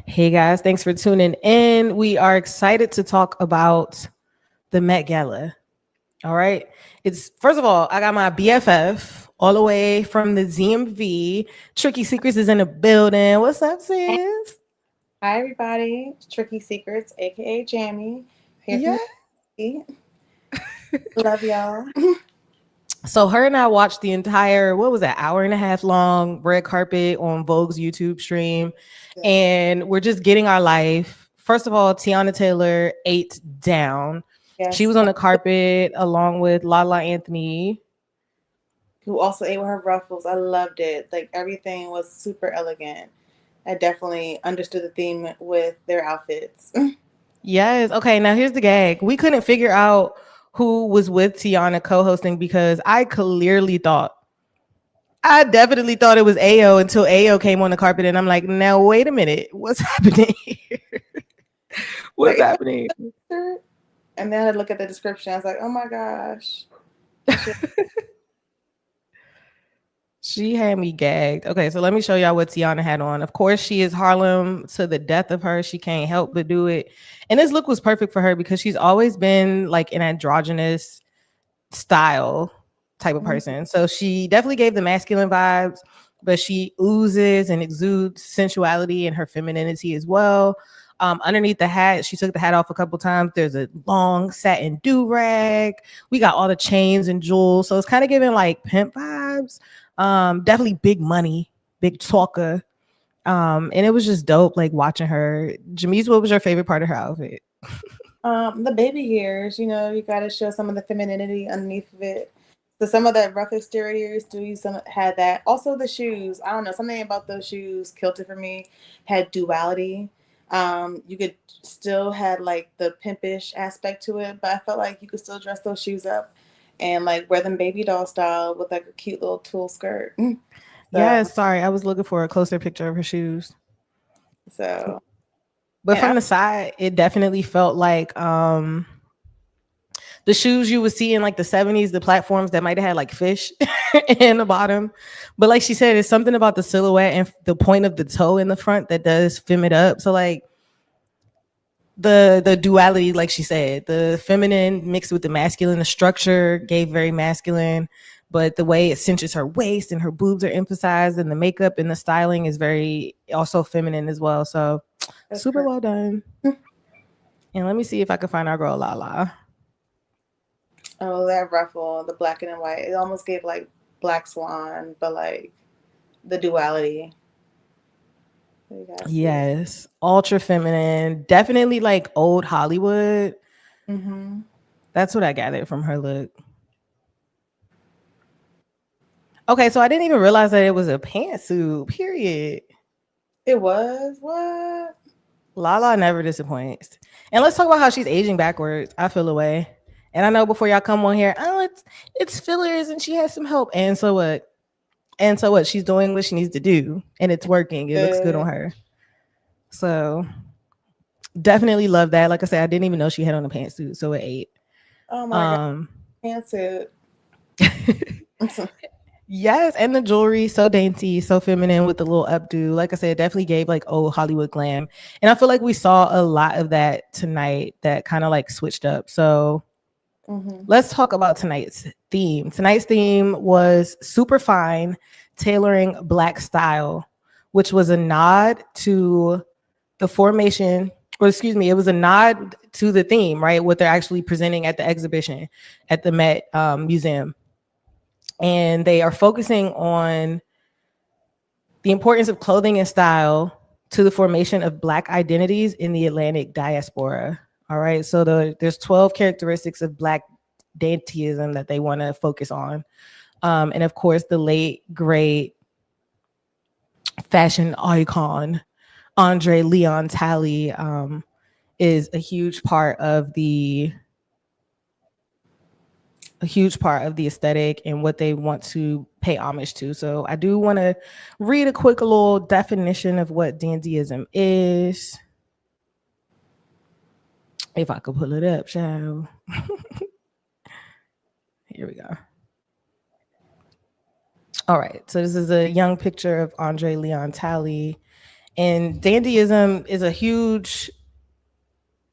Hey guys, thanks for tuning in. We are excited to talk about the Met Gala. All right. It's first of all, I got my BFF all the way from the ZMV. Tricky Secrets is in the building. What's up, sis? Hi, everybody. It's Tricky Secrets, aka Jamie. Here from Yeah. the Love y'all. So her and I watched the entire, what was that, hour and a half long red carpet on Vogue's YouTube stream. Yeah. And we're just getting our life. First of all, Tiana Taylor ate down. She Yes. was on the carpet along with Lala Anthony. Who also ate with her ruffles. I loved it. Like everything was super elegant. I definitely understood the theme with their outfits. Yes. Okay. Now here's the gag. We couldn't figure out who was with Tiana co-hosting because I definitely thought it was Ao until Ao came on the carpet, and I'm like, now wait a minute, what's happening here? What's Like, is happening? that her? And then I look at the description. I was like, oh my gosh. She had me gagged. Okay, so let me show y'all what Tiana had on. Of course, she is Harlem to the death of her. She can't help but do it. And this look was perfect for her because she's always been like an androgynous style type of person. So she definitely gave the masculine vibes, but she oozes and exudes sensuality and her femininity as well. Underneath the hat, she took the hat off a couple times. There's a long satin do rag. We got all the chains and jewels, so it's kind of giving like pimp vibes. Definitely big money, big talker. And it was just dope, like watching her. Jamise, what was your favorite part of her outfit? The baby hairs, you got to show some of the femininity underneath of it. So some of the rough exteriors do you some had that. Also the shoes. I don't know, something about those shoes killed it for me. Had duality. You could still had like the pimpish aspect to it, but I felt like you could still dress those shoes up and like wear them baby doll style with like a cute little tulle skirt. So Yes, sorry, I was looking for a closer picture of her shoes. so But and from the side, it definitely felt like the shoes you would see in like the 70s, the platforms that might have had like fish in the bottom. But like she said, it's something about the silhouette and the point of the toe in the front that does fem it up. So like the duality, like she said, the feminine mixed with the masculine, the structure gave very masculine, but the way it cinches her waist and her boobs are emphasized, and the makeup and the styling is very also feminine as well. So that's super correct. well done. And let me see if I can find our girl Lala. Oh, that ruffle, the black and white. It almost gave like Black Swan, but like the duality. You gotta see it. Yes, ultra feminine, definitely like old Hollywood. Mm-hmm. That's what I gathered from her look. Okay, so I didn't even realize that it was a pantsuit. Period. It was what? Lala never disappoints. And let's talk about how she's aging backwards. I feel away. And I know before y'all come on here, oh, it's fillers and she has some help. And so what? And so what? She's doing what she needs to do, and it's working. It looks good on her. So definitely love that. Like I said, I didn't even know she had on a pantsuit, so it ate. Oh my god, Um, pantsuit. yes, and the jewelry so dainty, so feminine with the little updo. Like I said, it definitely gave like old Hollywood glam, and I feel like we saw a lot of that tonight. That kind of like switched up. So Mm-hmm. let's talk about tonight's theme. Tonight's theme was Superfine, Tailoring Black Style, which was a nod to the formation, or excuse me, it was a nod to the theme, right? What they're actually presenting at the exhibition at the Met Museum. And they are focusing on the importance of clothing and style to the formation of Black identities in the Atlantic diaspora. All right. So there's 12 characteristics of Black dandyism that they want to focus on. And of course, the late, great fashion icon, Andre Leon Talley, is a huge part of the aesthetic and what they want to pay homage to. So I do want to read a quick little definition of what dandyism is. If I could pull it up, shall. Here we go. All right. So this is a young picture of Andre Leon Talley. And dandyism is a huge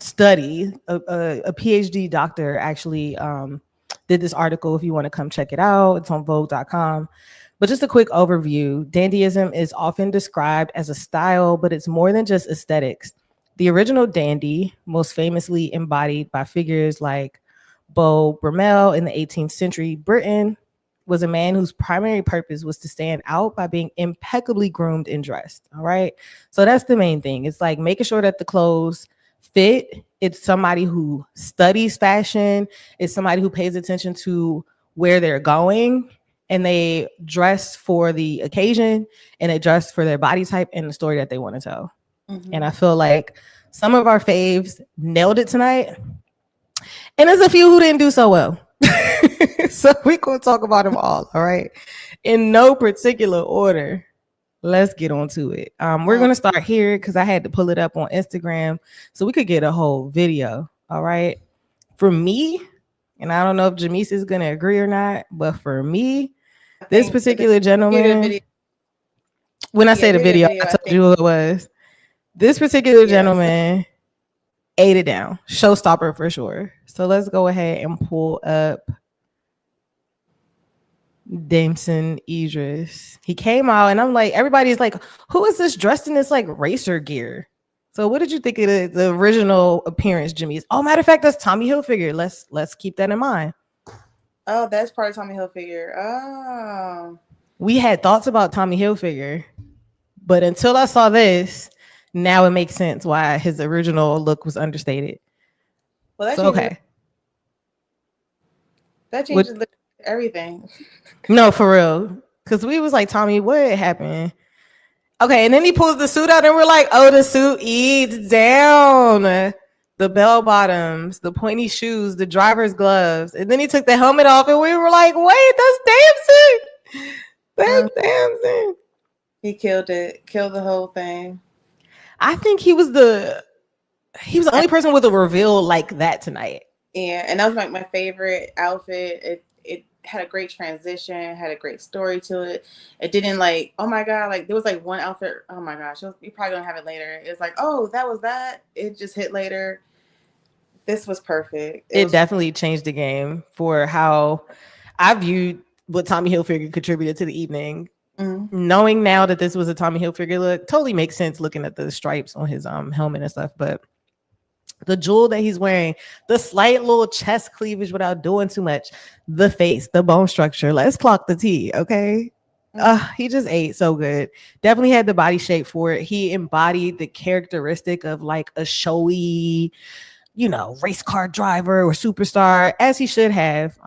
study. A PhD doctor actually did this article. If you want to come check it out, it's on Vogue.com. But just a quick overview, dandyism is often described as a style, but it's more than just aesthetics. The original dandy, most famously embodied by figures like Beau Brummel in the 18th century Britain, was a man whose primary purpose was to stand out by being impeccably groomed and dressed. All right. So that's the main thing. It's like making sure that the clothes fit. It's somebody who studies fashion. It's somebody who pays attention to where they're going, and they dress for the occasion, and they dress for their body type and the story that they want to tell. Mm-hmm. And I feel like some of our faves nailed it tonight. And there's a few who didn't do so well. So we're going to talk about them all. All right. In no particular order. Let's get on to it. We're going to start here because I had to pull it up on Instagram so we could get a whole video. All right. For me, and I don't know if Jamise is going to agree or not, but for me, this particular gentleman, when I say the video, I told you who it was. This particular gentleman ate it down. Showstopper for sure. So let's go ahead and pull up Damson Idris. He came out and I'm like, everybody's like, who is this dressed in this like racer gear? So what did you think of the original appearance, Jimmy's? Oh, matter of fact, that's Tommy Hilfiger. Let's keep that in mind. Oh, that's part of Tommy Hilfiger. Oh. We had thoughts about Tommy Hilfiger, but until I saw this, now it makes sense why his original look was understated. Well, that's okay. That changes everything. No, for real. Because we was like, Tommy, what happened? Okay, and then he pulls the suit out and we're like, oh, the suit eats down. The bell bottoms, the pointy shoes, the driver's gloves. And then he took the helmet off and we were like, wait, that's Damson. That's Damson. He killed it. Killed the whole thing. I think he was the only person with a reveal like that tonight. Yeah, and that was like my favorite outfit. It had a great transition, had a great story to it. It didn't like, oh my god, like there was like one outfit. Oh my gosh, you probably gonna have it later. It's like, oh, that was that. It just hit later. This was perfect. It definitely changed the game for how I viewed what Tommy Hilfiger contributed to the evening. Mm-hmm. Knowing now that this was a Tommy Hilfiger look totally makes sense looking at the stripes on his helmet and stuff, but the jewel that he's wearing, the slight little chest cleavage without doing too much, the face, the bone structure, let's clock the T, okay? He just ate so good. Definitely had the body shape for it. He embodied the characteristic of like a showy, race car driver or superstar, as he should have.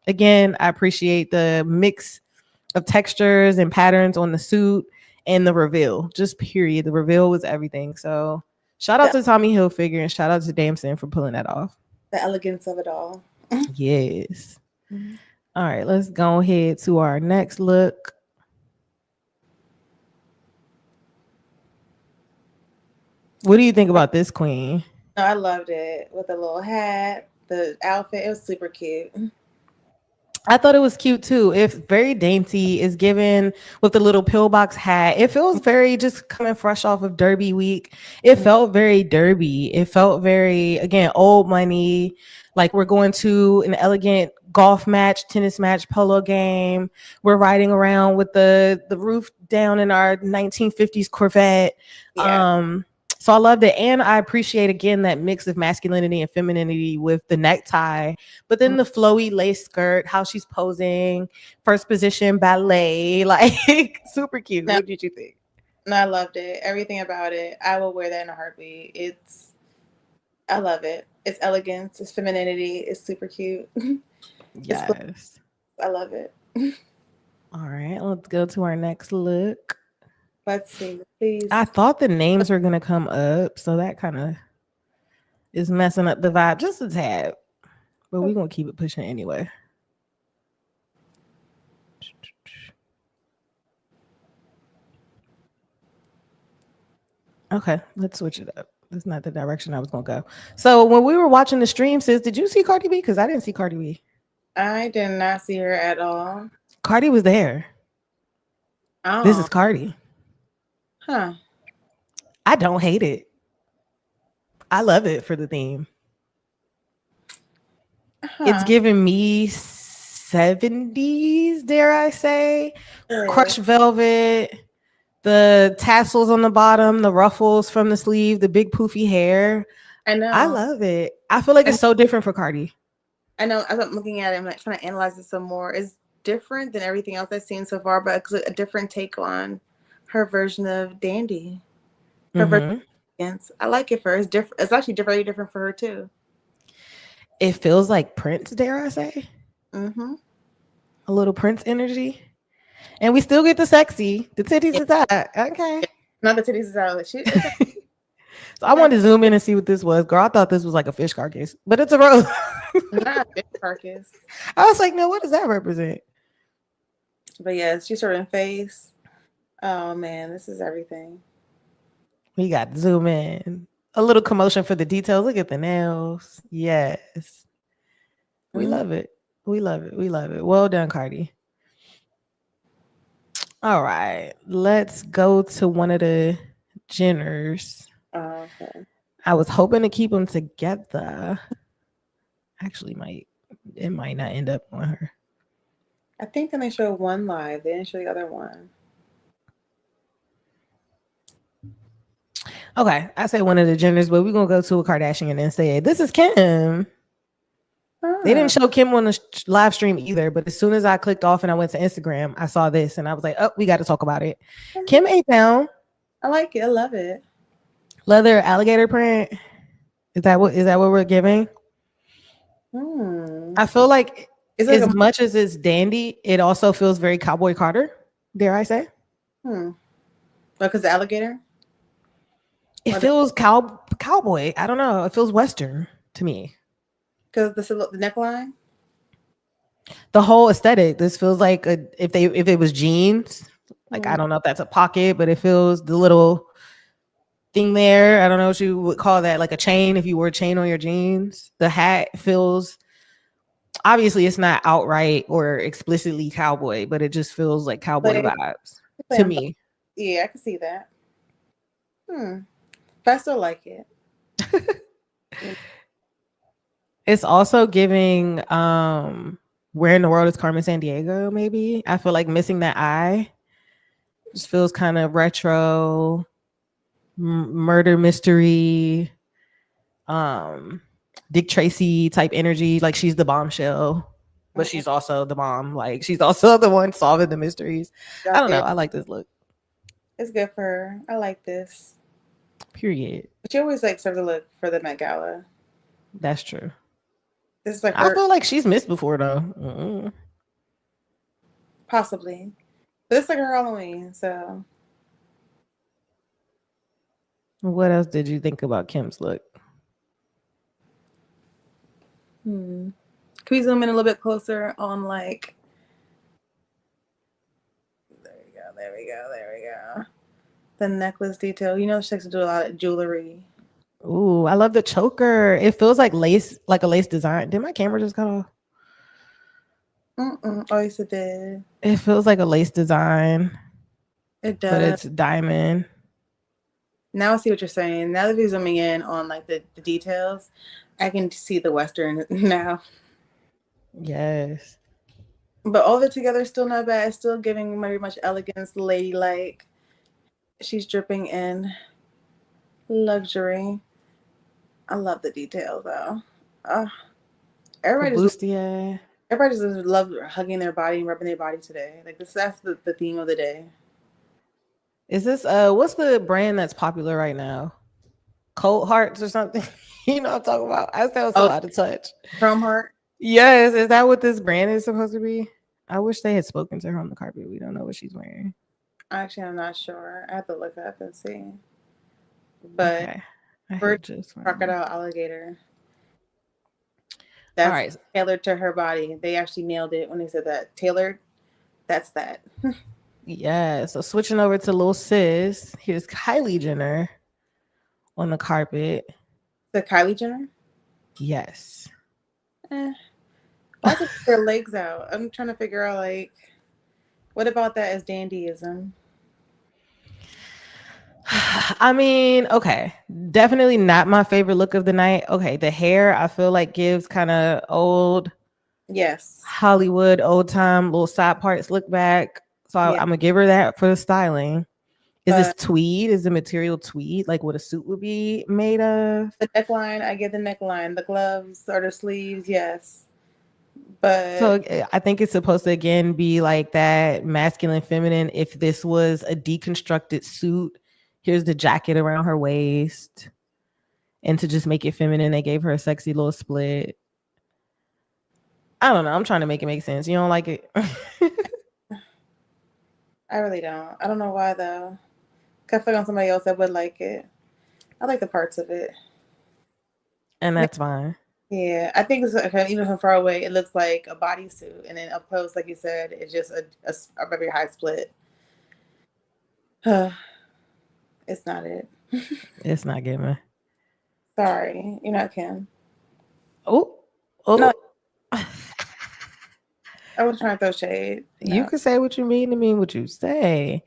Again, I appreciate the mix of textures and patterns on the suit and the reveal. Just period. The reveal was everything. So shout out to Tommy Hilfiger and shout out to Damson for pulling that off. The elegance of it all. Yes. Mm-hmm. All right, let's go ahead to our next look. What do you think about this queen? No, I loved it with the little hat, the outfit. It was super cute. I thought it was cute too. It's very dainty. It's given with the little pillbox hat. It feels very just coming fresh off of Derby week. It felt very Derby. It felt very, again, old money. Like we're going to an elegant golf match, tennis match, polo game. We're riding around with the roof down in our 1950s Corvette. Yeah. So I loved it. And I appreciate, again, that mix of masculinity and femininity with the necktie, but then the flowy lace skirt, how she's posing, first position ballet, like super cute. What did you think? No, I loved it. Everything about it. I will wear that in a heartbeat. I love it. It's elegance. It's femininity. It's super cute. Yes. I love it. All right. Let's go to our next look. Let's see, please. I thought the names were going to come up, so that kind of is messing up the vibe just a tad. But we're going to keep it pushing anyway. Okay, let's switch it up. That's not the direction I was going to go. So when we were watching the stream, sis, did you see Cardi B? Because I didn't see Cardi B. I did not see her at all. Cardi was there. Oh. This is Cardi. Huh. I don't hate it. I love it for the theme. It's Huh. giving me 70s, dare I say. Good. Crushed velvet, the tassels on the bottom, the ruffles from the sleeve, the big poofy hair. I I know. love it. I feel like it's And so different for Cardi. I know as I'm looking at it, I'm like trying to analyze it some more. It's different than everything else I've seen so far, but it's a different take on her version of Dandy. Her version Hmm. of Dance. I like it for her. It's different. It's actually very different for her too. It feels like Prince, dare I say, Mm-hmm. a little Prince energy. And we still get the sexy. The titties Yeah. is that. Okay. Not the titties is out. It's So I not wanted to zoom in and see what this was. Girl, I thought this was like a fish carcass, but it's a rose. not a big carcass. I was like, no, what does that represent? But yeah, she's sort of face. Oh man, this is everything. We got to zoom in. A little commotion for the details. Look at the nails. Yes. We Mm-hmm. love it. We love it. We love it. Well done, Cardi. All right. Let's go to one of the Jenners. Oh, okay. I was hoping to keep them together. Actually, it might not end up on her. I think they showed one live. They didn't show the other one. Okay, I say one of the Jenners, but we're gonna go to a Kardashian and say this is Kim. They Oh, didn't show Kim on the live stream either, but as soon as I clicked off and I went to Instagram, I saw this and I was like, oh, we got to talk about it. Kim A-Town, I like it. I love it. leather alligator print. Is that what we're giving? Hmm. I feel like It's like as a much as it's dandy, it also feels very Cowboy Carter, dare I say. hmm. Because the alligator. It Or feels cowboy. I don't know. It feels Western to me. because the neckline. The whole aesthetic. This feels like if it was jeans, like I Hmm. don't know if that's a pocket, but it feels the little thing there. I don't know what you would call that, like a chain if you wore a chain on your jeans. The hat feels obviously it's not outright or explicitly cowboy, but it just feels like cowboy Play, vibes play to on both. me. Yeah, I can see that. Hmm. But I still like it. You It's also giving where in the world is Carmen San Diego, maybe. I feel like missing that eye. Just feels kind of retro, murder mystery, um, Dick Tracy type energy. Like she's the bombshell, but know, she's also the mom. Like she's also the one solving the mysteries. I out don't know. there. I like this look. It's good for her. I like this. Period. But she always like serves a look for the Met Gala. That's true. This is like I her feel like she's missed before though. possibly. But it's like her Halloween, so What else did you think about Kim's look? hmm. Can we zoom in a little bit closer on like there we go, there we go, there we go. The necklace detail. You know she likes to do a lot of jewelry. Ooh, I love the choker. It feels like lace, like a lace design. Did my camera just cut off? Oh, yes, it did. It feels like a lace design, It but does. it's diamond. Now I see what you're saying. Now that we're zooming in on like the details, I can see the Western now. Yes. But all of it together is still not bad. It's still giving very much elegance, ladylike. She's dripping in luxury. I love the detail though. Uh, The everybody just bustier. everybody just love hugging their body and rubbing their body today. Like that's the theme of the day. Is this what's the brand that's popular right now? Cold Hearts or something? You know what I'm talking about. I sound so Oh, out of touch. Chrome Heart. Yes, is that what this brand is supposed to be? I wish they had spoken to her on the carpet. We don't know what she's wearing. Actually, I'm not sure. I have to look up and see. But Okay. I for had just crocodile alligator, all that's right. tailored to her body. They actually nailed it when they said that. Tailored, that's that. Yeah. So switching over to Lil Sis, here's Kylie Jenner on the carpet. The Kylie Jenner. Yes. Eh. Also, their legs out. I'm trying to figure out like, what about that as dandyism? I mean, okay, definitely not my favorite look of the night. Okay, the hair I feel like gives kind of old Yes. Hollywood, old time, little side parts look back. So Yeah. I'm gonna give her that for the styling. Is this But tweed? Is the material tweed like what a suit would be made of? the neckline, I get the neckline. The gloves or the sleeves, yes. So But I think it's supposed to again be like that masculine, feminine. If this was a deconstructed suit, here's the jacket around her waist, and to just make it feminine, they gave her a sexy little split. I don't know. I'm trying to make it make sense. You don't like it? I really don't. I don't know why though. I feel like on somebody else that would like it. I like the parts of it. And that's fine. Yeah, I think it's okay, even from far away, it looks like a bodysuit, and then up close, like you said, it's just a very high split. It's not it. It's not giving. Sorry, you're not Kim. Oh, No, oh. I was trying to throw shade. You No, can say what you mean to mean what you say.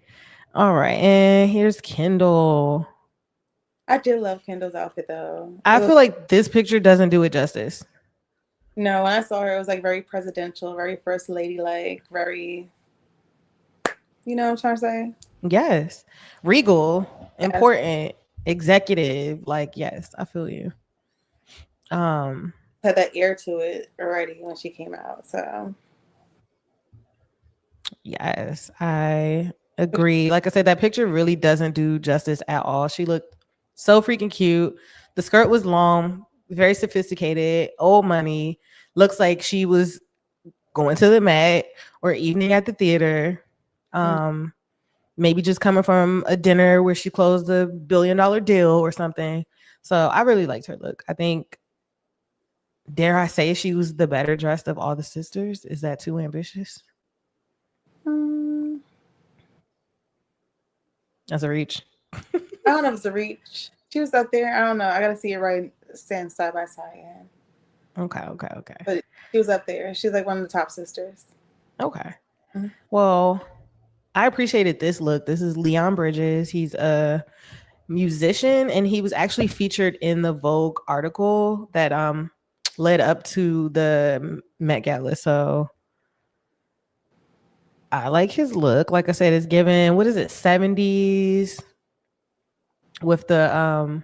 All right, and here's Kendall. I did love Kendall's outfit though. It I was feel like this picture doesn't do it justice. no, when I saw her, it was like very presidential, very first lady, like very. You know what I'm trying to say? Yes. Regal, Yes. important, executive. Like, yes, I feel you. Um, Had that air to it already when she came out. So yes, I agree. Like I said, that picture really doesn't do justice at all. She looked so freaking cute. The skirt was long, very sophisticated, old money. Looks like she was going to the Met or evening at the theater. mm, Um, maybe just coming from a dinner where she closed a $1 billion deal or something. So I really liked her look. I think, dare I say, she was the better dressed of all the sisters. Is that too ambitious? mm, That's a reach. I don't know if it's a reach. She was up there. I don't know. I gotta see it right stand side by side. Yeah. Okay, okay, okay. But she was up there. She's like one of the top sisters. Okay. Mhm. Well, I appreciated this look. This is Leon Bridges. He's a musician and he was actually featured in the Vogue article that led up to the Met Gala. So I like his look. Like I said, it's given, what is it, 70s with the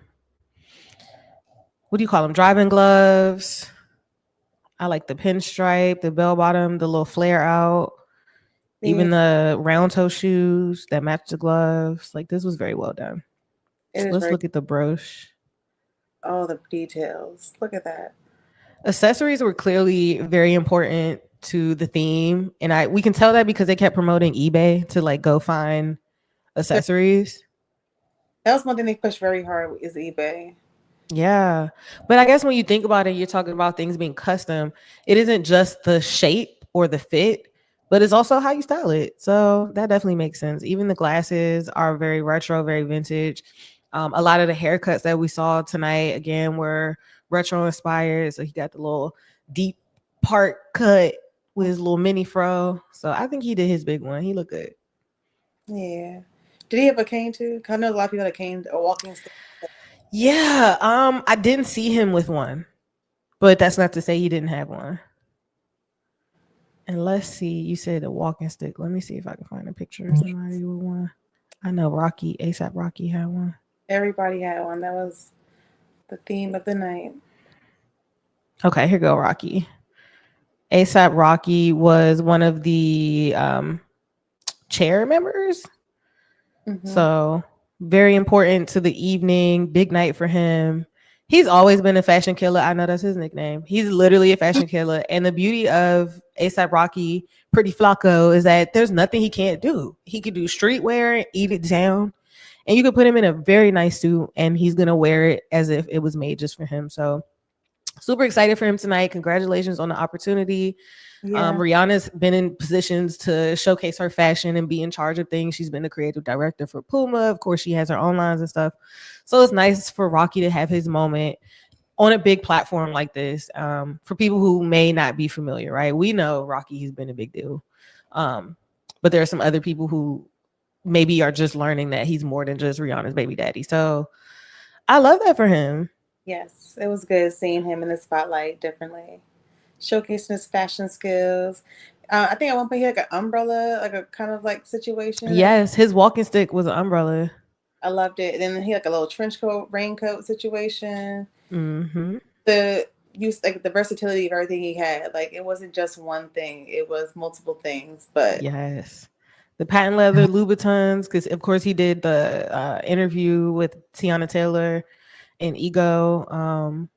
what do you call them? Driving gloves. I like the pinstripe, the bell bottom, the little flare out, Yeah, even the round toe shoes that match the gloves. Like this was very well done. it is Let's very look at the brooch. all the details. Look at that. Accessories were clearly very important to the theme, and I we can tell that because they kept promoting eBay to like go find accessories. That was one thing they pushed very hard is eBay. Yeah. But I guess when you think about it, you're talking about things being custom. It isn't just the shape or the fit, but it's also how you style it. So that definitely makes sense. Even the glasses are very retro, very vintage. A lot of the haircuts that we saw tonight, again, were retro inspired. So he got the little deep part cut with his little mini fro. So I think he did his big one. He looked good. Yeah. Did he have a cane too? 'Cause I know a lot of people had a cane or walking stick. Yeah. I didn't see him with one, but that's not to say he didn't have one. And let's see, you said a walking stick. Let me see if I can find a picture of somebody with one. I know Rocky, ASAP Rocky had one. Everybody had one. That was the theme of the night. Okay, here go Rocky. ASAP Rocky was one of the chair members. Mm-hmm. So very important to the evening, big night for him. He's always been a fashion killer. I know that's his nickname. He's literally a fashion killer. And the beauty of ASAP Rocky, Pretty Flacco, is that there's nothing he can't do. He could do streetwear, eat it down, and you could put him in a very nice suit and he's gonna wear it as if it was made just for him. So super excited for him tonight. Congratulations on the opportunity. Yeah. Rihanna's been in positions to showcase her fashion and be in charge of things. She's been the creative director for Puma. Of course, she has her own lines and stuff. So it's nice for Rocky to have his moment on a big platform like this. For people who may not be familiar, right? We know Rocky has been a big deal. But there are some other people who maybe are just learning that he's more than just Rihanna's baby daddy. So I love that for him. Yes, it was good seeing him in the spotlight differently, showcasing his fashion skills. I think at one point he had like an umbrella, like a kind of like situation. Yes, his walking stick was an umbrella. I loved it. And then he had like a little trench coat, raincoat situation. Mm-hmm. The use, like the versatility of everything he had. Like it wasn't just one thing; it was multiple things. But Yes. The patent leather Louboutins, because of course he did the interview with Tiana Taylor and Ego.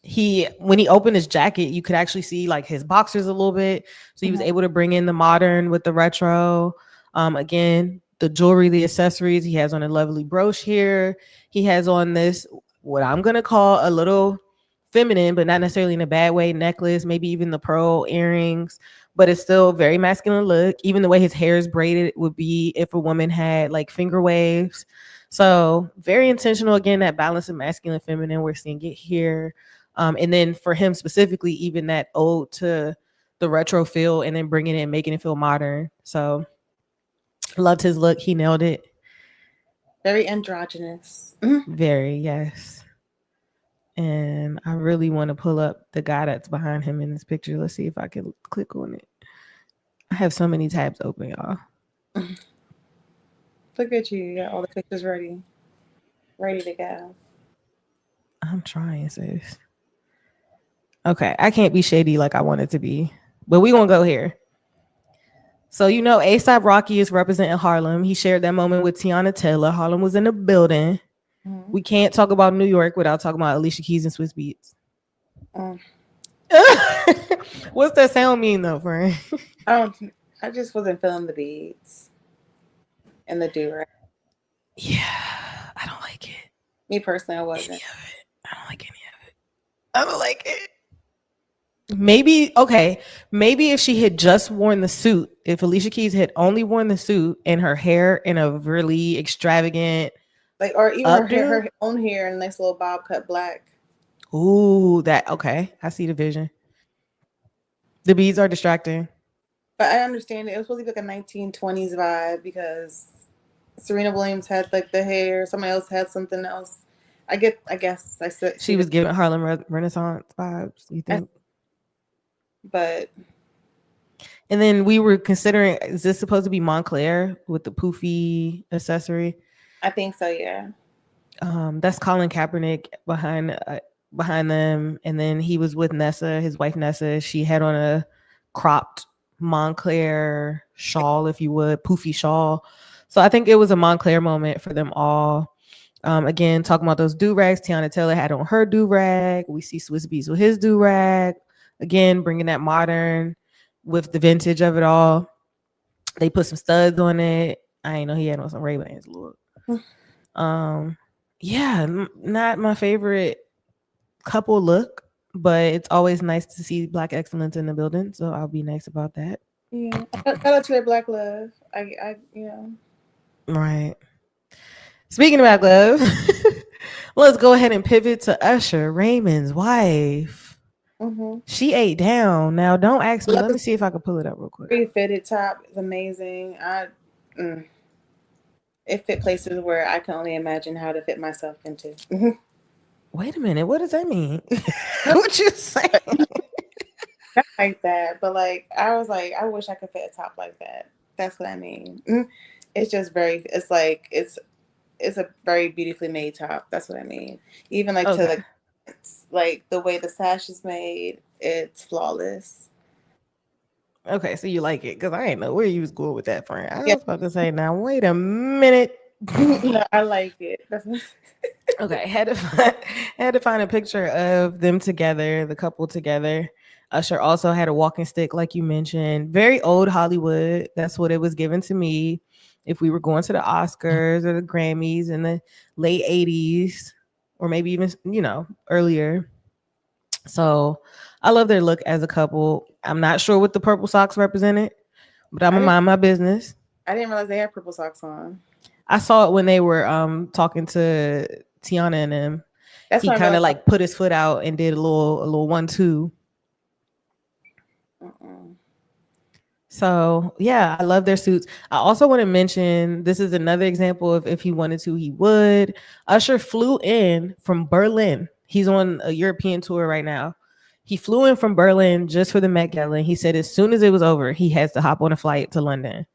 He when he opened his jacket, you could actually see like his boxers a little bit. So he was able to bring in the modern with the retro. Again, the jewelry, the accessories. He has on a lovely brooch here. He has on this what I'm gonna call a little feminine, but not necessarily in a bad way, necklace, maybe even the pearl earrings, but it's still very masculine look. Even the way his hair is braided would be if a woman had like finger waves. So very intentional. Again, that balance of masculine and feminine, we're seeing it here. And then for him specifically, even that ode to the retro feel and then bringing it and making it feel modern. So loved his look. He nailed it. very androgynous. Very, yes. And I really want to pull up the guy that's behind him in this picture. Let's see if I can click on it. I have so many tabs open, y'all. Look at you. You got all the pictures ready. Ready to go. I'm trying, sis. Okay, I can't be shady like I want it to be, but we gonna go here. So you know, ASAP Rocky is representing Harlem. He shared that moment with Tiana Taylor. Harlem was in the building. Mm-hmm. We can't talk about New York without talking about Alicia Keys and Swiss Beats. What's that sound mean though, friend? I just wasn't feeling the beats and the do-rag. Yeah, I don't like it. Me personally, I wasn't. Any of it. I don't like any of it. I don't like it. Maybe okay. Maybe if she had just worn the suit, if Alicia Keys had only worn the suit and her hair in a really extravagant, like, or even updo, her own hair in a nice little bob cut black. Ooh, that okay. I see the vision. The beads are distracting. But I understand it was supposed to be like a 1920s vibe because Serena Williams had like the hair. Somebody else had something else. I guess I said she was giving Harlem Renaissance vibes. You think? But and then we were considering: is this supposed to be Montclair with the poofy accessory? I think so. Yeah. That's Colin Kaepernick behind them, and then he was with Nessa, his wife Nessa. She had on a cropped Montclair shawl, if you would, poofy shawl. So I think it was a Montclair moment for them all. Again, talking about those do-rags, Tiana Taylor had on her do-rag. We see Swiss Beats with his do-rag. Again, bringing that modern with the vintage of it all. They put some studs on it. I ain't know he had on some Ray-Bans. Look. Yeah, not my favorite couple look, but it's always nice to see Black excellence in the building. So I'll be nice about that. Yeah, shout out to their Black love. Right. Speaking about love, let's go ahead and pivot to Usher, Raymond's wife. Mm-hmm. She ate down. Now, don't ask me. Let me see if I can pull it up real quick. Pretty fitted top is amazing. It fit places where I can only imagine how to fit myself into. Wait a minute. What does that mean? What you saying? Not like that, but like I was like, I wish I could fit a top like that. That's what I mean. It's just it's a very beautifully made top. That's what I mean. Even like to like the way the sash is made, it's flawless. Okay, so you like it because I ain't know where you was going with that, friend. I was about to say, now wait a minute. No, I like it. Okay, had to find a picture of them together, the couple together. Usher also had a walking stick, like you mentioned, very old Hollywood. That's what it was given to me. If we were going to the Oscars or the Grammys in the late 80s, or maybe even earlier. So I love their look as a couple. I'm not sure what the purple socks represented, but I'm gonna mind my business. I didn't realize they had purple socks on. I saw it when they were talking to Tiana and them. He kind of like put his foot out and did a little 1-2. So yeah, I love their suits. I also want to mention this is another example of if he wanted to, he would. Usher flew in from Berlin. He's on a European tour right now. He flew in from Berlin just for the Met Gala. He said as soon as it was over, he has to hop on a flight to London.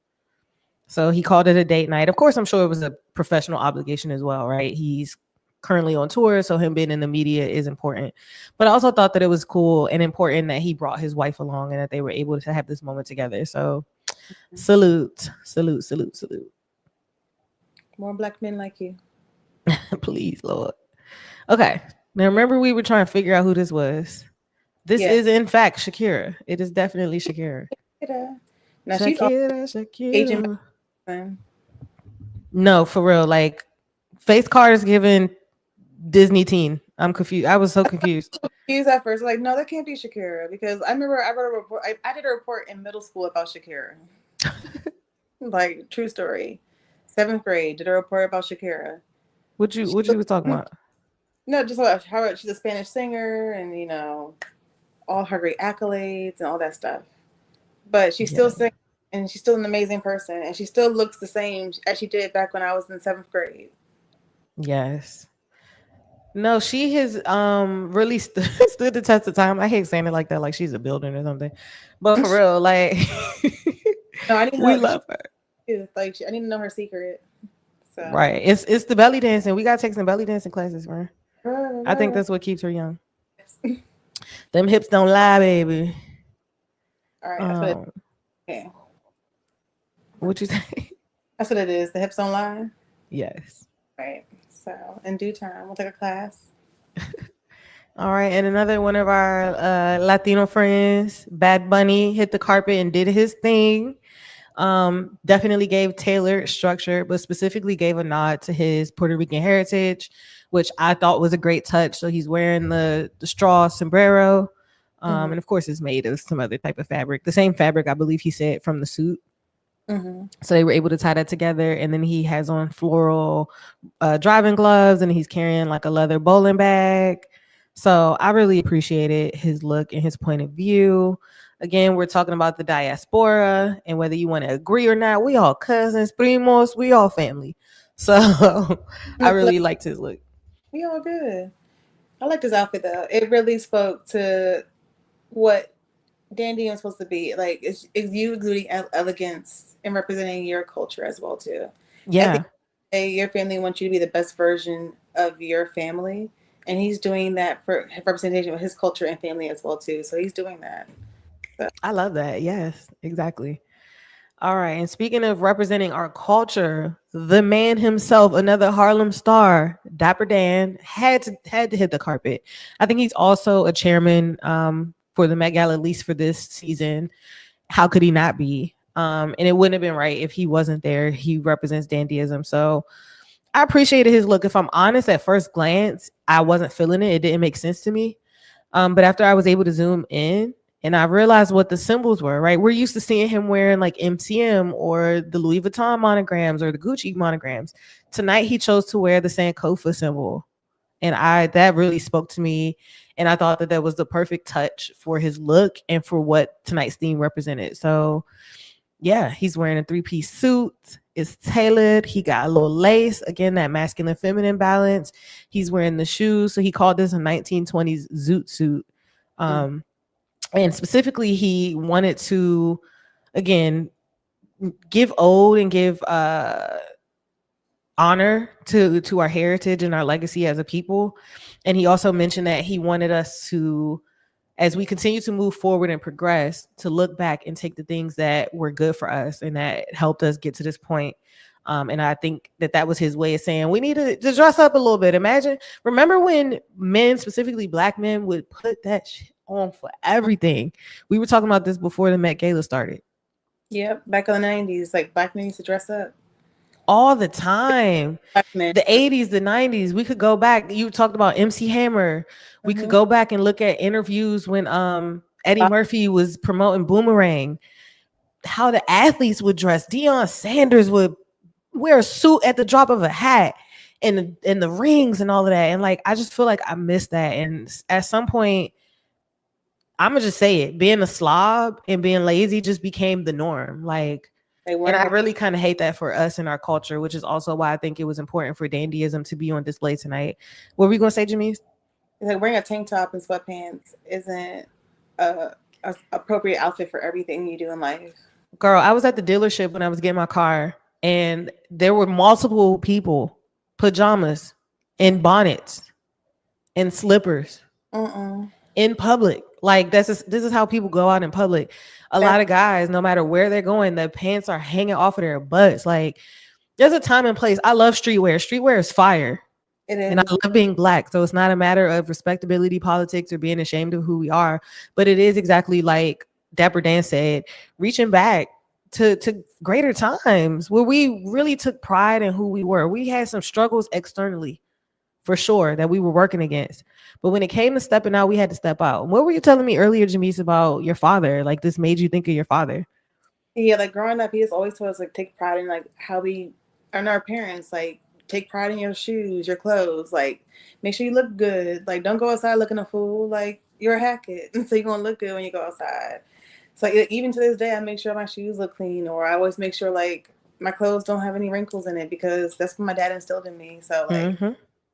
So he called it a date night. Of course, I'm sure it was a professional obligation as well, right? He's currently on tour, so him being in the media is important. But I also thought that it was cool and important that he brought his wife along and that they were able to have this moment together. So salute, salute, salute, salute. More black men like you. Please, Lord. Okay. Now remember we were trying to figure out who this was. This Yeah. is in fact Shakira. It is definitely Shakira. Now she's Shakira, aging Shakira. back. No, for real. Like face card is given Disney teen. I'm confused. I was so confused. Confused at first, like, no, that can't be Shakira because I remember I wrote a report. I did a report in middle school about Shakira. Like, true story. 7th grade, did a report about Shakira. What you was talking about? No, just about how she's a Spanish singer and all her great accolades and all that stuff. But she's still singing and she's still an amazing person and she still looks the same as she did back when I was in 7th grade. Yes. No, she has really stood the test of time. I hate saying it like that, like she's a building or something. But for real, like No, I didn't we know. love her. Like, I didn't know her secret. So. Right. It's the belly dancing. We gotta take some belly dancing classes, man. I think that's what keeps her young. Them hips don't lie, baby. All right. Okay. What you say? That's what it is. The hips don't lie. Yes. Right. So in due time, we'll take a class. All right, and another one of our Latino friends, Bad Bunny, hit the carpet and did his thing. Definitely gave tailored structure, but specifically gave a nod to his Puerto Rican heritage, which I thought was a great touch. So he's wearing the straw sombrero, and of course it's made of some other type of fabric, the same fabric I believe he said from the suit. So they were able to tie that together, and then he has on floral driving gloves, and he's carrying like a leather bowling bag. So I really appreciated his look and his point of view. Again, we're talking about the diaspora, and whether you want to agree or not, we all cousins, primos, we all family. So I really liked his look. We all good. I liked his outfit though. It really spoke to what dandy is supposed to be. Like it's you exuding elegance and representing your culture as well too. Yeah. Your family wants you to be the best version of your family, and he's doing that for representation of his culture and family as well too. So he's doing that. So. I love that. Yes, exactly. All right. And speaking of representing our culture, the man himself, another Harlem star, Dapper Dan, had to hit the carpet. I think he's also a chairman for the Met Gala, at least for this season. How could he not be? And it wouldn't have been right if he wasn't there. He represents dandyism. So I appreciated his look. If I'm honest, at first glance, I wasn't feeling it. It didn't make sense to me. But after I was able to zoom in, and I realized what the symbols were, right? We're used to seeing him wearing like MCM or the Louis Vuitton monograms or the Gucci monograms. Tonight, he chose to wear the Sankofa symbol. And that really spoke to me. And I thought that was the perfect touch for his look and for what tonight's theme represented. So yeah, he's wearing a 3-piece suit. It's tailored. He got a little lace. Again, that masculine feminine balance. He's wearing the shoes. So he called this a 1920s zoot suit. And specifically, he wanted to, again, give ode and give honor to our heritage and our legacy as a people. And he also mentioned that he wanted us to, as we continue to move forward and progress, to look back and take the things that were good for us and that helped us get to this point. And I think that was his way of saying we need to dress up a little bit. Remember when men, specifically black men, would put that shit on for everything. We were talking about this before the Met Gala started. Yep, back in the 90s, like black men used to dress up all the time. The 80s, the 90s, we could go back. You talked about MC Hammer. We could go back and look at interviews when Eddie Murphy was promoting Boomerang. How the athletes would dress. Deion Sanders would wear a suit at the drop of a hat and the rings and all of that. And like I just feel like I missed that. And at some point, I'm gonna just say it, being a slob and being lazy just became the norm. Like, They and I weren't. really kind of hate that for us in our culture, which is also why I think it was important for dandyism to be on display tonight. What were we gonna say, Jimmy? Like wearing a tank top and sweatpants isn't a appropriate outfit for everything you do in life. Girl, I was at the dealership when I was getting my car, and there were multiple people, pajamas and bonnets and slippers Mm-mm. in public. Like this is how people go out in public. A That lot of guys, no matter where they're going, the pants are hanging off of their butts. Like there's a time and place. I love streetwear. Streetwear is fire. it And I is. love being black. So it's not a matter of respectability politics or being ashamed of who we are. But it is exactly like Dapper Dan said, reaching back to greater times where we really took pride in who we were. We had some struggles externally for sure that we were working against. But when it came to stepping out, we had to step out. What were you telling me earlier, Jamise, about your father? Like this made you think of your father. Yeah, like growing up, he just always told us like take pride in like how we and our parents like take pride in your shoes, your clothes, like make sure you look good. Like don't go outside looking a fool. Like you're a Hackett, so you're gonna look good when you go outside. So like, even to this day, I make sure my shoes look clean, or I always make sure like my clothes don't have any wrinkles in it because that's what my dad instilled in me. So like Mm-hmm.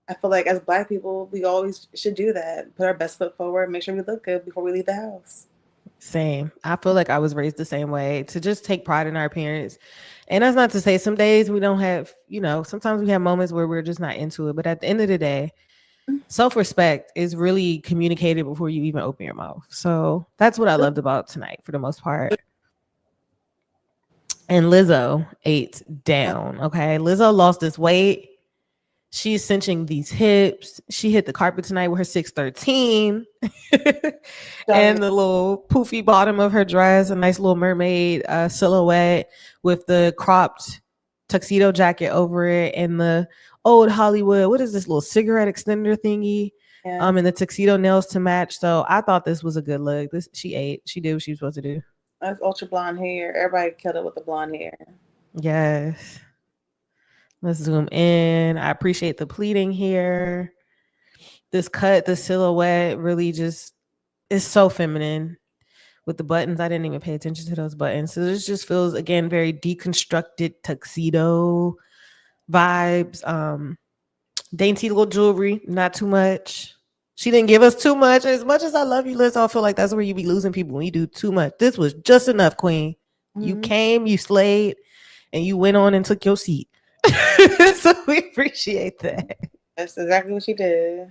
I feel like as Black people, we always should do that. Put our best foot forward, make sure we look good before we leave the house. Same. I feel like I was raised the same way to just take pride in our appearance. And that's not to say some days we don't have, sometimes we have moments where we're just not into it. But at the end of the day, self-respect is really communicated before you even open your mouth. So that's what I loved about tonight for the most part. And Lizzo ate down. Okay. Lizzo lost this weight. She's cinching these hips. She hit the carpet tonight with her 613 and the little poofy bottom of her dress, a nice little mermaid silhouette with the cropped tuxedo jacket over it, and the old Hollywood. What is this little cigarette extender thingy? Yeah, And the tuxedo nails to match. So I thought this was a good look. This she ate. She did what she was supposed to do. that's ultra blonde hair. Everybody killed it with the blonde hair. Yes. Let's zoom in. I appreciate the pleating here. This cut, the silhouette really just is so feminine with the buttons. I didn't even pay attention to those buttons. So this just feels again very deconstructed tuxedo vibes. Dainty little jewelry, not too much. She didn't give us too much. As much as I love you, Liz, I feel like that's where you be losing people when you do too much. This was just enough, Queen. You came, you slayed, and you went on and took your seat. So we appreciate that. That's exactly what she did.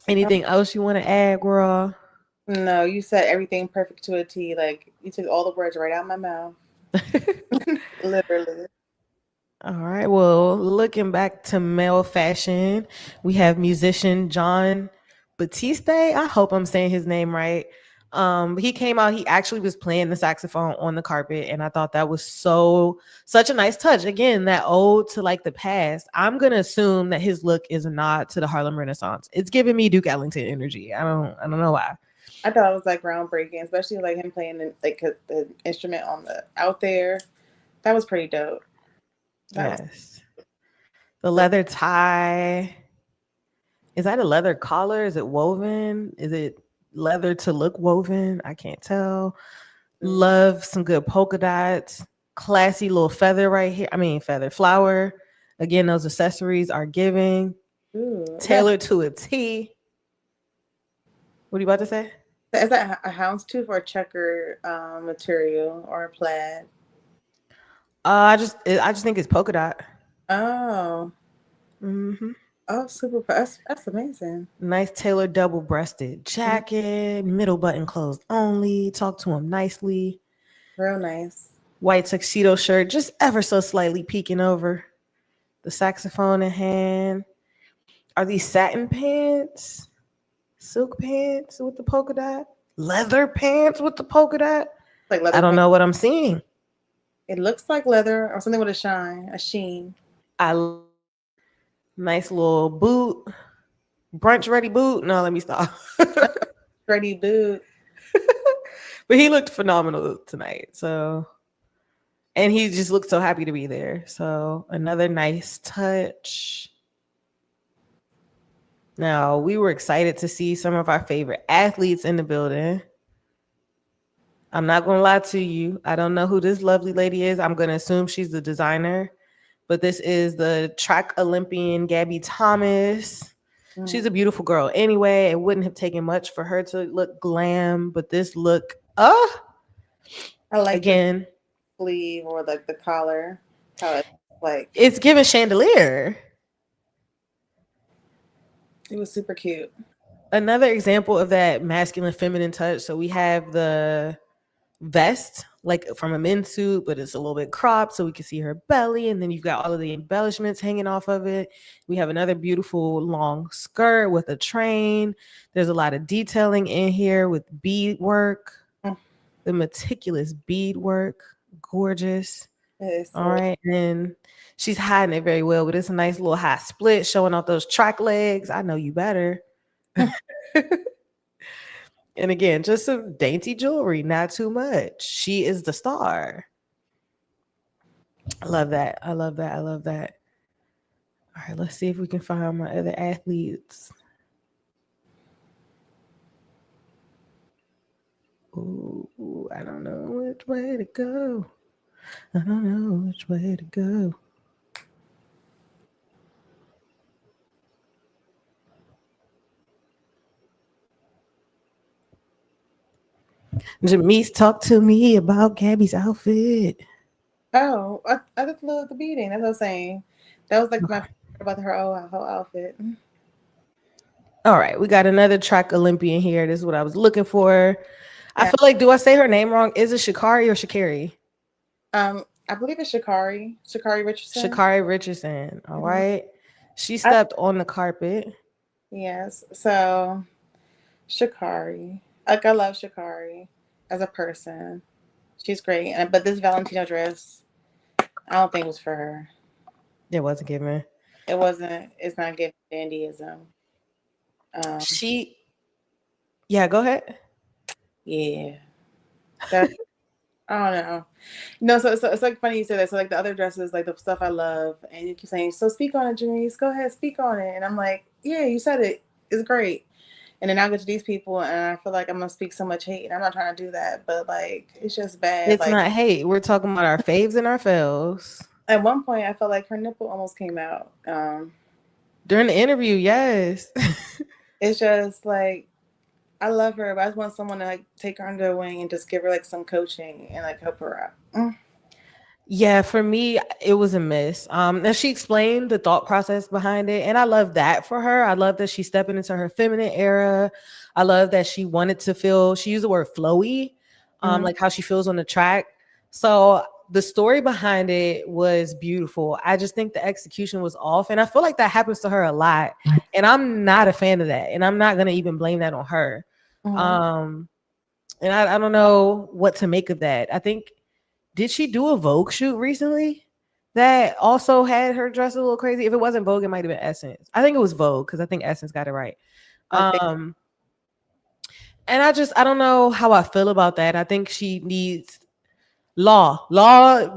Anything else you want to add, girl? No, you said everything perfect to a T. Like you took all the words right out of my mouth. Literally. All right. Well, looking back to male fashion, we have musician John Batiste. I hope I'm saying his name right. He came out, he actually was playing the saxophone on the carpet, and I thought that was such a nice touch. Again, that ode to like the past. I'm gonna assume that his look is a nod to the Harlem Renaissance. It's giving me Duke Ellington energy. I don't know why. I thought it was like groundbreaking, especially like him playing like the instrument on the out there. That was pretty dope. That Yes. The leather tie. Is that a leather collar? Is it woven? Is it leather to look woven? I can't tell. Love some good polka dots. Classy little feather right here. I mean, feather flower. Again, those accessories are giving. Ooh, Tailored to a T. What are you about to say? is that a houndstooth or a checker material or a plaid? I just think it's polka dot. Oh, Mm-hmm. oh, super! That's amazing. Nice tailored double-breasted jacket, middle button closed only. Talk to him nicely. Real nice. White tuxedo shirt, just ever so slightly peeking over. The saxophone in hand. Are these satin pants? Silk pants with the polka dot? Leather pants with the polka dot? Like leather. I don't know what I'm seeing. It looks like leather or something with a sheen. Nice little boot. Brunch ready boot. No, let me stop. Ready boot. But he looked phenomenal tonight. So, and he just looked so happy to be there. So another nice touch. Now, we were excited to see some of our favorite athletes in the building. I'm not going to lie to you. I don't know who this lovely lady is. I'm going to assume she's the designer, but this is the track Olympian Gabby Thomas. She's a beautiful girl. Anyway, it wouldn't have taken much for her to look glam, but this look, I like the again, sleeve or like the collar. How it like it's giving chandelier. it was super cute. Another example of that masculine feminine touch. So we have the vest like from a men's suit, but it's a little bit cropped so we can see her belly, and then you've got all of the embellishments hanging off of it. We have another beautiful long skirt with a train. There's a lot of detailing in here with bead work, the meticulous bead work, gorgeous. All right, and she's hiding it very well, but it's a nice little high split showing off those track legs. I know you better. And again, just some dainty jewelry, not too much. She is the star. I love that. I love that. I love that. All right, let's see if we can find my other athletes. Ooh, I don't know which way to go. I don't know which way to go. Jamise, talk to me about Gabby's outfit. Oh, I just love the beading. That's what I was saying. That was like my about her whole outfit. All right, we got another track Olympian here. This is what I was looking for. I Yeah. feel like, do I say her name wrong? Is it Sha'Carri or Sha'Carri? I believe it's Sha'Carri. Sha'Carri Richardson. Sha'Carri Richardson. All right. She stepped on the carpet. Yes. So Sha'Carri. Like I love Sha'Carri as a person. She's great. But this Valentino dress, I don't think it was for her. It wasn't given. It wasn't. It's not giving dandyism. Yeah, go ahead. Yeah. That, I don't know. No, so it's like funny you say that. So like the other dresses, like the stuff I love, and you keep saying, "So speak on it, Janice. Go ahead, speak on it." And I'm like, "Yeah, you said it. It's great." And then I go to these people, and I feel like I'm gonna speak so much hate, and I'm not trying to do that, but like it's just bad. It's Like not hate. We're talking about our faves and our fails. at one point, I felt like her nipple almost came out. During the interview, yes. It's just like I love her, but I just want someone to like take her under their wing and just give her like some coaching and like help her out. Yeah, for me, it was a miss. And she explained the thought process behind it, and I love that for her. I love that she's stepping into her feminine era. I love that she wanted to feel. She used the word flowy, like how she feels on the track. So the story behind it was beautiful. I just think the execution was off, and I feel like that happens to her a lot. And I'm not a fan of that, and I'm not gonna even blame that on her. And I don't know what to make of that. I think. Did she do a Vogue shoot recently that also had her dressed a little crazy? If it wasn't Vogue, it might have been Essence. I think it was Vogue because I think Essence got it right. And I don't know how I feel about that. I think she needs Law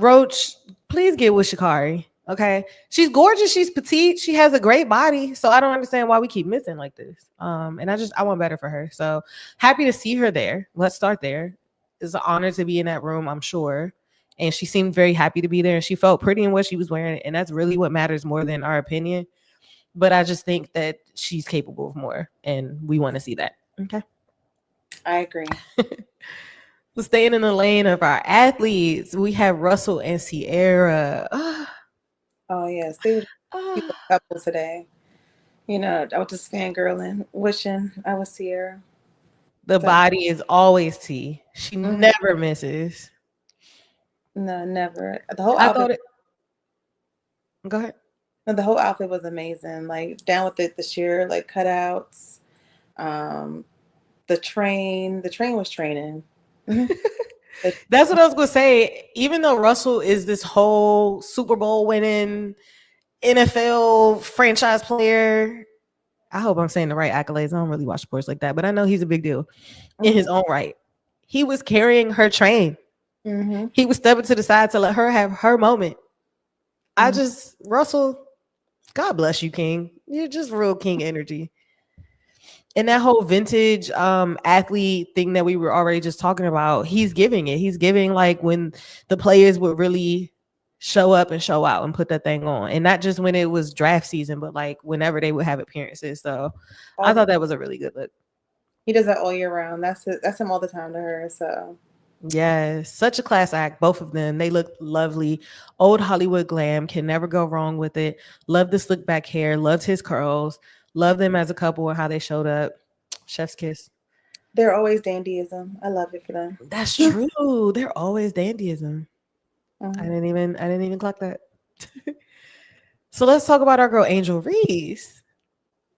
Roach. Please get with Sha'Carri. Okay, she's gorgeous. She's petite. She has a great body. So I don't understand why we keep missing like this. And I want better for her. So happy to see her there. Let's start there. It's an honor to be in that room, I'm sure. And she seemed very happy to be there, and she felt pretty in what she was wearing, and that's really what matters more than our opinion. But I just think that she's capable of more, and we want to see that. Okay, I agree. So staying in the lane of our athletes, we have Russell and Ciara. Oh yes, they were a couple today. You know, I was just fangirling, wishing I was Ciara. The body is always T. She never misses. No, never. The whole outfit. Go ahead. No, the whole outfit was amazing. Like down with the sheer like cutouts. The train was training. That's what I was gonna say. Even though Russell is this whole Super Bowl winning NFL franchise player, I hope I'm saying the right accolades. I don't really watch sports like that, but I know he's a big deal in his own right. He was carrying her train. He was stepping to the side to let her have her moment. Russell, God bless you, King. You're just real King energy. And that whole vintage athlete thing that we were already just talking about, he's giving it. He's giving like when the players would really show up and show out and put that thing on. And not just when it was draft season, but like whenever they would have appearances. So I All thought the, that was a really good look. he does that all year round. That's it. That's him all the time to her. So Yes, such a class act, both of them. They look lovely. Old Hollywood glam, can never go wrong with it. Love the slick back hair, loves his curls, love them as a couple and how they showed up. Chef's kiss. they're always dandyism. I love it for them. That's true. They're always dandyism. Mhm. I didn't even clock that. So let's talk about our girl Angel Reese.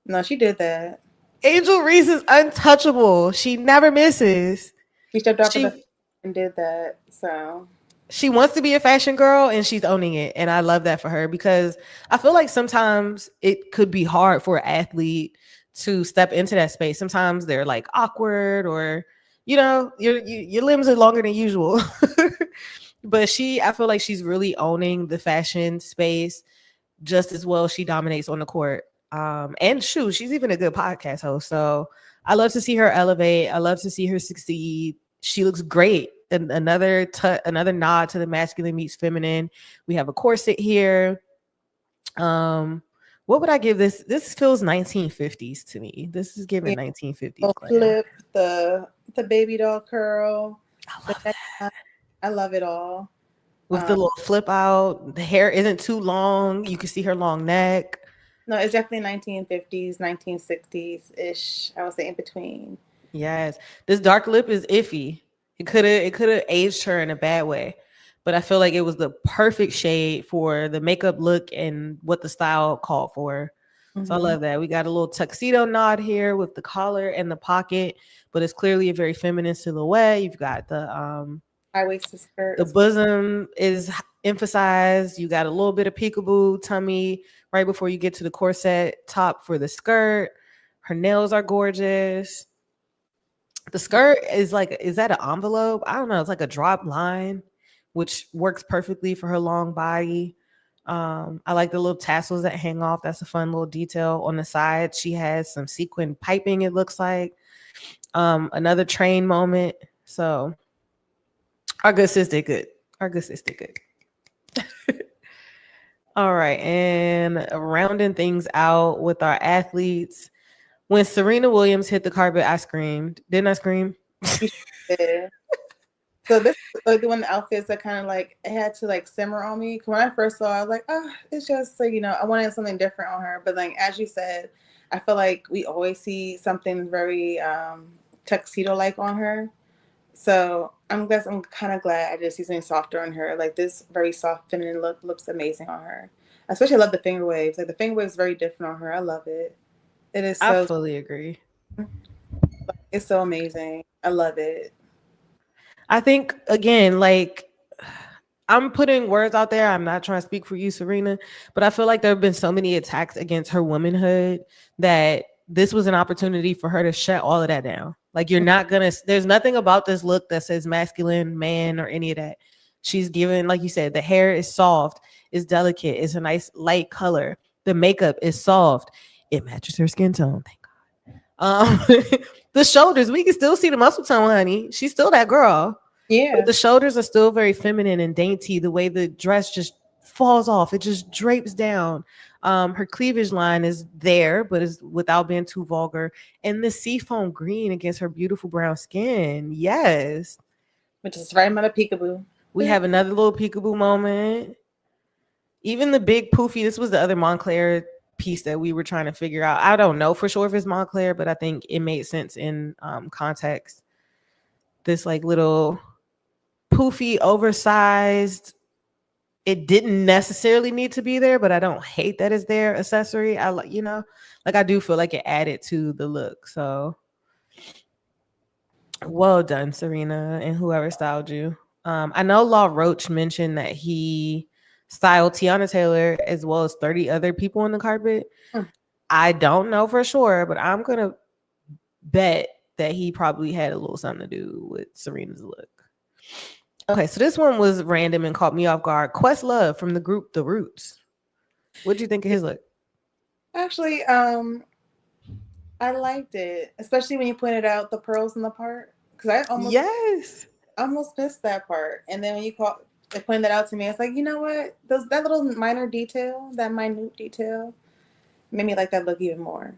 No, she did that. Angel Reese is untouchable. She never misses. She stepped out for the She and did that. So she wants to be a fashion girl and she's owning it. And I love that for her because I feel like sometimes it could be hard for an athlete to step into that space. Sometimes they're like awkward or, you know, your limbs are longer than usual. But I feel like she's really owning the fashion space just as well. She dominates on the court. And shoot, she's even a good podcast host. So I love to see her elevate. I love to see her succeed. She looks great. And another nod to the masculine meets feminine. We have a corset here. What would I give this? This feels 1950s to me. This is giving yeah, 1950s the glam. flip, the baby doll curl, I the love that. neckline. I love it all. With the little flip out, the hair isn't too long. You can see her long neck. No, it's definitely 1950s, 1960s ish. I would say in between. Yes. This dark lip is iffy. It could have aged her in a bad way. But I feel like it was the perfect shade for the makeup look and what the style called for. So I Mm-hmm. love that. We got a little tuxedo nod here with the collar and the pocket, but it's clearly a very feminine silhouette. You've got High waisted skirt the as well. bosom is emphasized. You got a little bit of peekaboo tummy right before you get to the corset top for the skirt. Her nails are gorgeous. The skirt is like, is that an envelope? I don't know. It's like a drop line, which works perfectly for her long body. I like the little tassels that hang off. That's a fun little detail. On the side, she has some sequin piping, it looks like. Another train moment. So our good sis did good. Our good sis did good. All right. And rounding things out with our athletes. When Serena Williams hit the carpet, I screamed. Didn't I scream? You should have. So this like the one of the outfits that kind of like it had to like simmer on me. 'Cause when I first saw it, I was like, oh, it's just like, I wanted something different on her. But like as you said, I feel like we always see something very tuxedo like on her. So I'm kind of glad I did see something softer on her. Like this very soft feminine look looks amazing on her. Especially I love the finger waves. Like the finger waves very different on her. I love it. It is I so fully agree. it's so amazing. I love it. I think again, like I'm putting words out there. I'm not trying to speak for you, Serena, but I feel like there have been so many attacks against her womanhood that this was an opportunity for her to shut all of that down. Like you're not gonna. There's nothing about this look that says masculine, man, or any of that. She's given, like you said, the hair is soft, it's delicate, it's a nice light color. The makeup is soft. It matches her skin tone. Thank God. The shoulders, we can still see the muscle tone, honey. She's still that girl. But Yeah. the shoulders are still very feminine and dainty. The way the dress just falls off, it just drapes down. Her cleavage line is there, but is without being too vulgar. And the seafoam green against her beautiful brown skin. Yes. Which is right amount of peekaboo. We have another little peekaboo moment. Even the big poofy, this was the other Montclair piece that we were trying to figure out. I don't know for sure if it's Montclair, but I think it made sense in context. This like little poofy, oversized. It didn't necessarily need to be there, but I don't hate that it's there. Accessory, I like, like I do feel like it added to the look. So well done, Serena, and whoever styled you. I know Law Roach mentioned that he styled Tiana Taylor as well as 30 other people on the carpet. Hmm. I don't know for sure, but I'm gonna bet that he probably had a little something to do with Serena's look. Okay, so this one was random and caught me off guard. Questlove from the group The Roots. What do you think of his look? Actually, I liked it, especially when you pointed out the pearls in the part, because I Yes. almost missed that part. And then when they pointed that out to me, I was like, you know what? That little minor detail, that minute detail, made me like that look even more.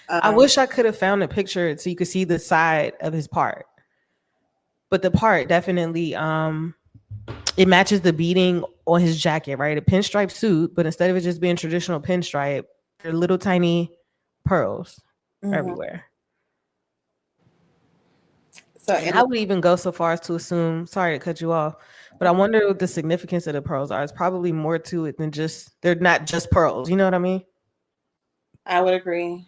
I Um, wish I could have found a picture so you could see the side of his part. But the part definitely it matches the beading on his jacket, right? A pinstripe suit, but instead of it just being traditional pinstripe, they're little tiny pearls mhm. everywhere. So And and I would even go so far as to assume, sorry to cut you off, but I wonder what the significance of the pearls are. It's probably more to it than just, they're not just pearls. You know what I mean? I would agree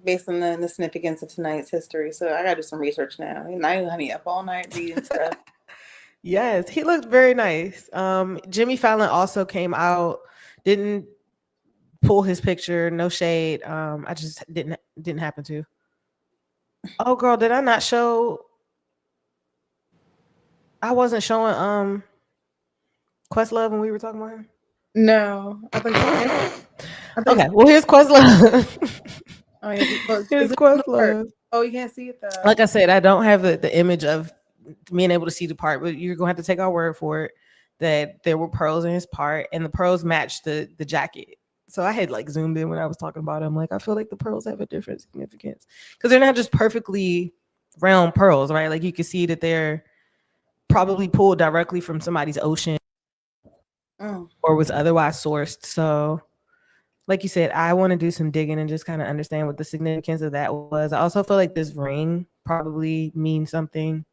based on the significance of tonight's history. So I gotta do some research now. And I had me up all night reading stuff. Yes, he looked very nice. Jimmy Fallon also came out, didn't pull his picture, no shade. I just didn't happen to. Oh girl, did I not show I wasn't showing Questlove when we were talking about him? No, I thought I thought you Okay, well here's Questlove. oh yeah, is Here's it on the part? Questlove. Oh, you can't see it though. Like I said, I don't have the image of being able to see the part, but you're gonna have to take our word for it that there were pearls in his part and the pearls matched the jacket. So I had like zoomed in when I was talking about it. I'm like, I feel like the pearls have a different significance because they're not just perfectly round pearls, right? Like you can see that they're probably pulled directly from somebody's ocean Mm. or was otherwise sourced. So like you said, I want to do some digging and just kind of understand what the significance of that was. I also feel like this ring probably means something.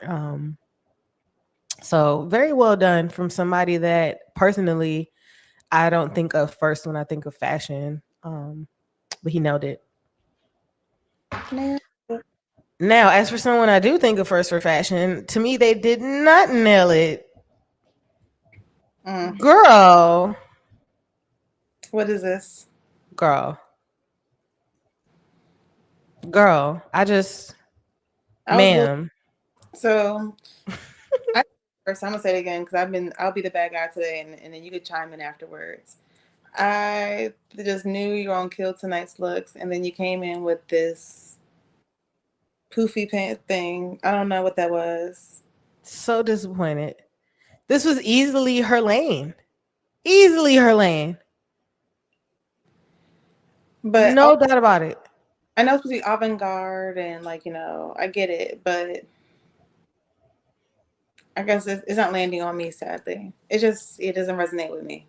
Um, so very well done from somebody that personally I don't think of first when I think of fashion. But he nailed it. Nah. Now, as for someone I do think of first for fashion, to me they did not nail it. Mm. Girl, What is this? girl, girl. I just, I was a little ma'am. so I first I'm gonna say it again because I'll be the bad guy today and then you could chime in afterwards. I just knew you were on Kill Tonight's looks and then you came in with this poofy pant thing. I don't know what that was. So disappointed. This was easily her lane. Easily her lane. But No doubt about it. I know it's supposed to be avant-garde and I get it, but I guess it's not landing on me sadly. It doesn't resonate with me.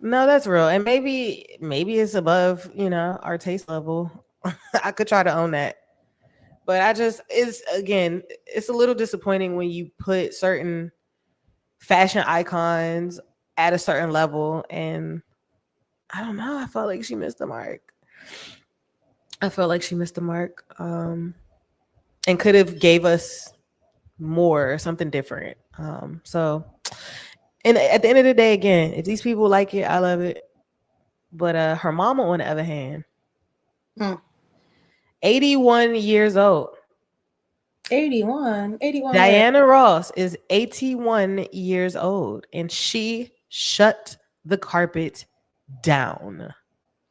No, that's real. And maybe it's above, our taste level. I could try to own that. But it's a little disappointing when you put certain fashion icons at a certain level and I don't know, I felt like she missed the mark. I felt like she missed the mark. And could have gave us more or something different. So and at the end of the day, again, if these people like it, I love it. But her mama, on the other hand, Hmm. 81 years old. 81 where? Diana Ross is 81 years old and she shut the carpet down.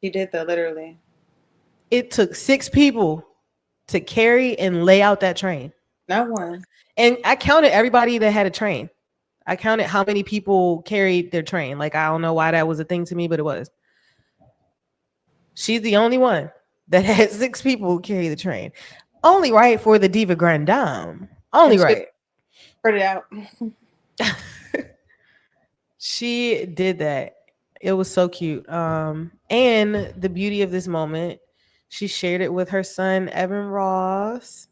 She did though, literally. It took 6 people to carry and lay out that train. Not one. And I counted everybody that had a train. I counted how many people carried their train. Like, I don't know why that was a thing to me, but it was. She's the only one that had 6 people carry the train. Only right for the Diva Grand Dame. Only And she right. spread it out. She did that. It was so cute. And the beauty of this moment, she shared it with her son, Evan Ross.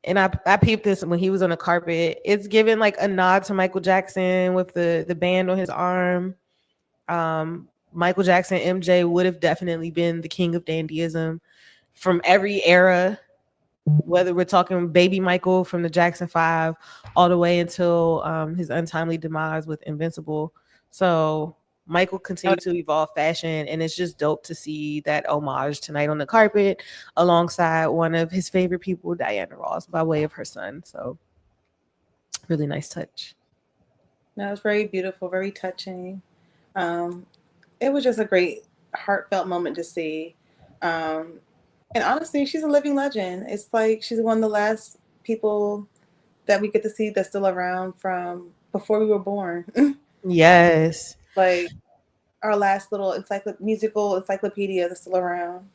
And I peeped this when he was on the carpet. It's given like a nod to Michael Jackson with the band on his arm. Michael Jackson, MJ would have definitely been the king of dandyism from every era, whether we're talking baby Michael from the Jackson 5 all the way until his untimely demise with Invincible. So Michael continued to evolve fashion, and it's just dope to see that homage tonight on the carpet alongside one of his favorite people, Diana Ross, by way of her son. So really nice touch. No, it was very beautiful, very touching. It was just a great heartfelt moment to see. Um, And honestly, she's a living legend. It's like she's one of the last people that we get to see that's still around from before we were born. Yes. Like our last little musical encyclopedia that's still around.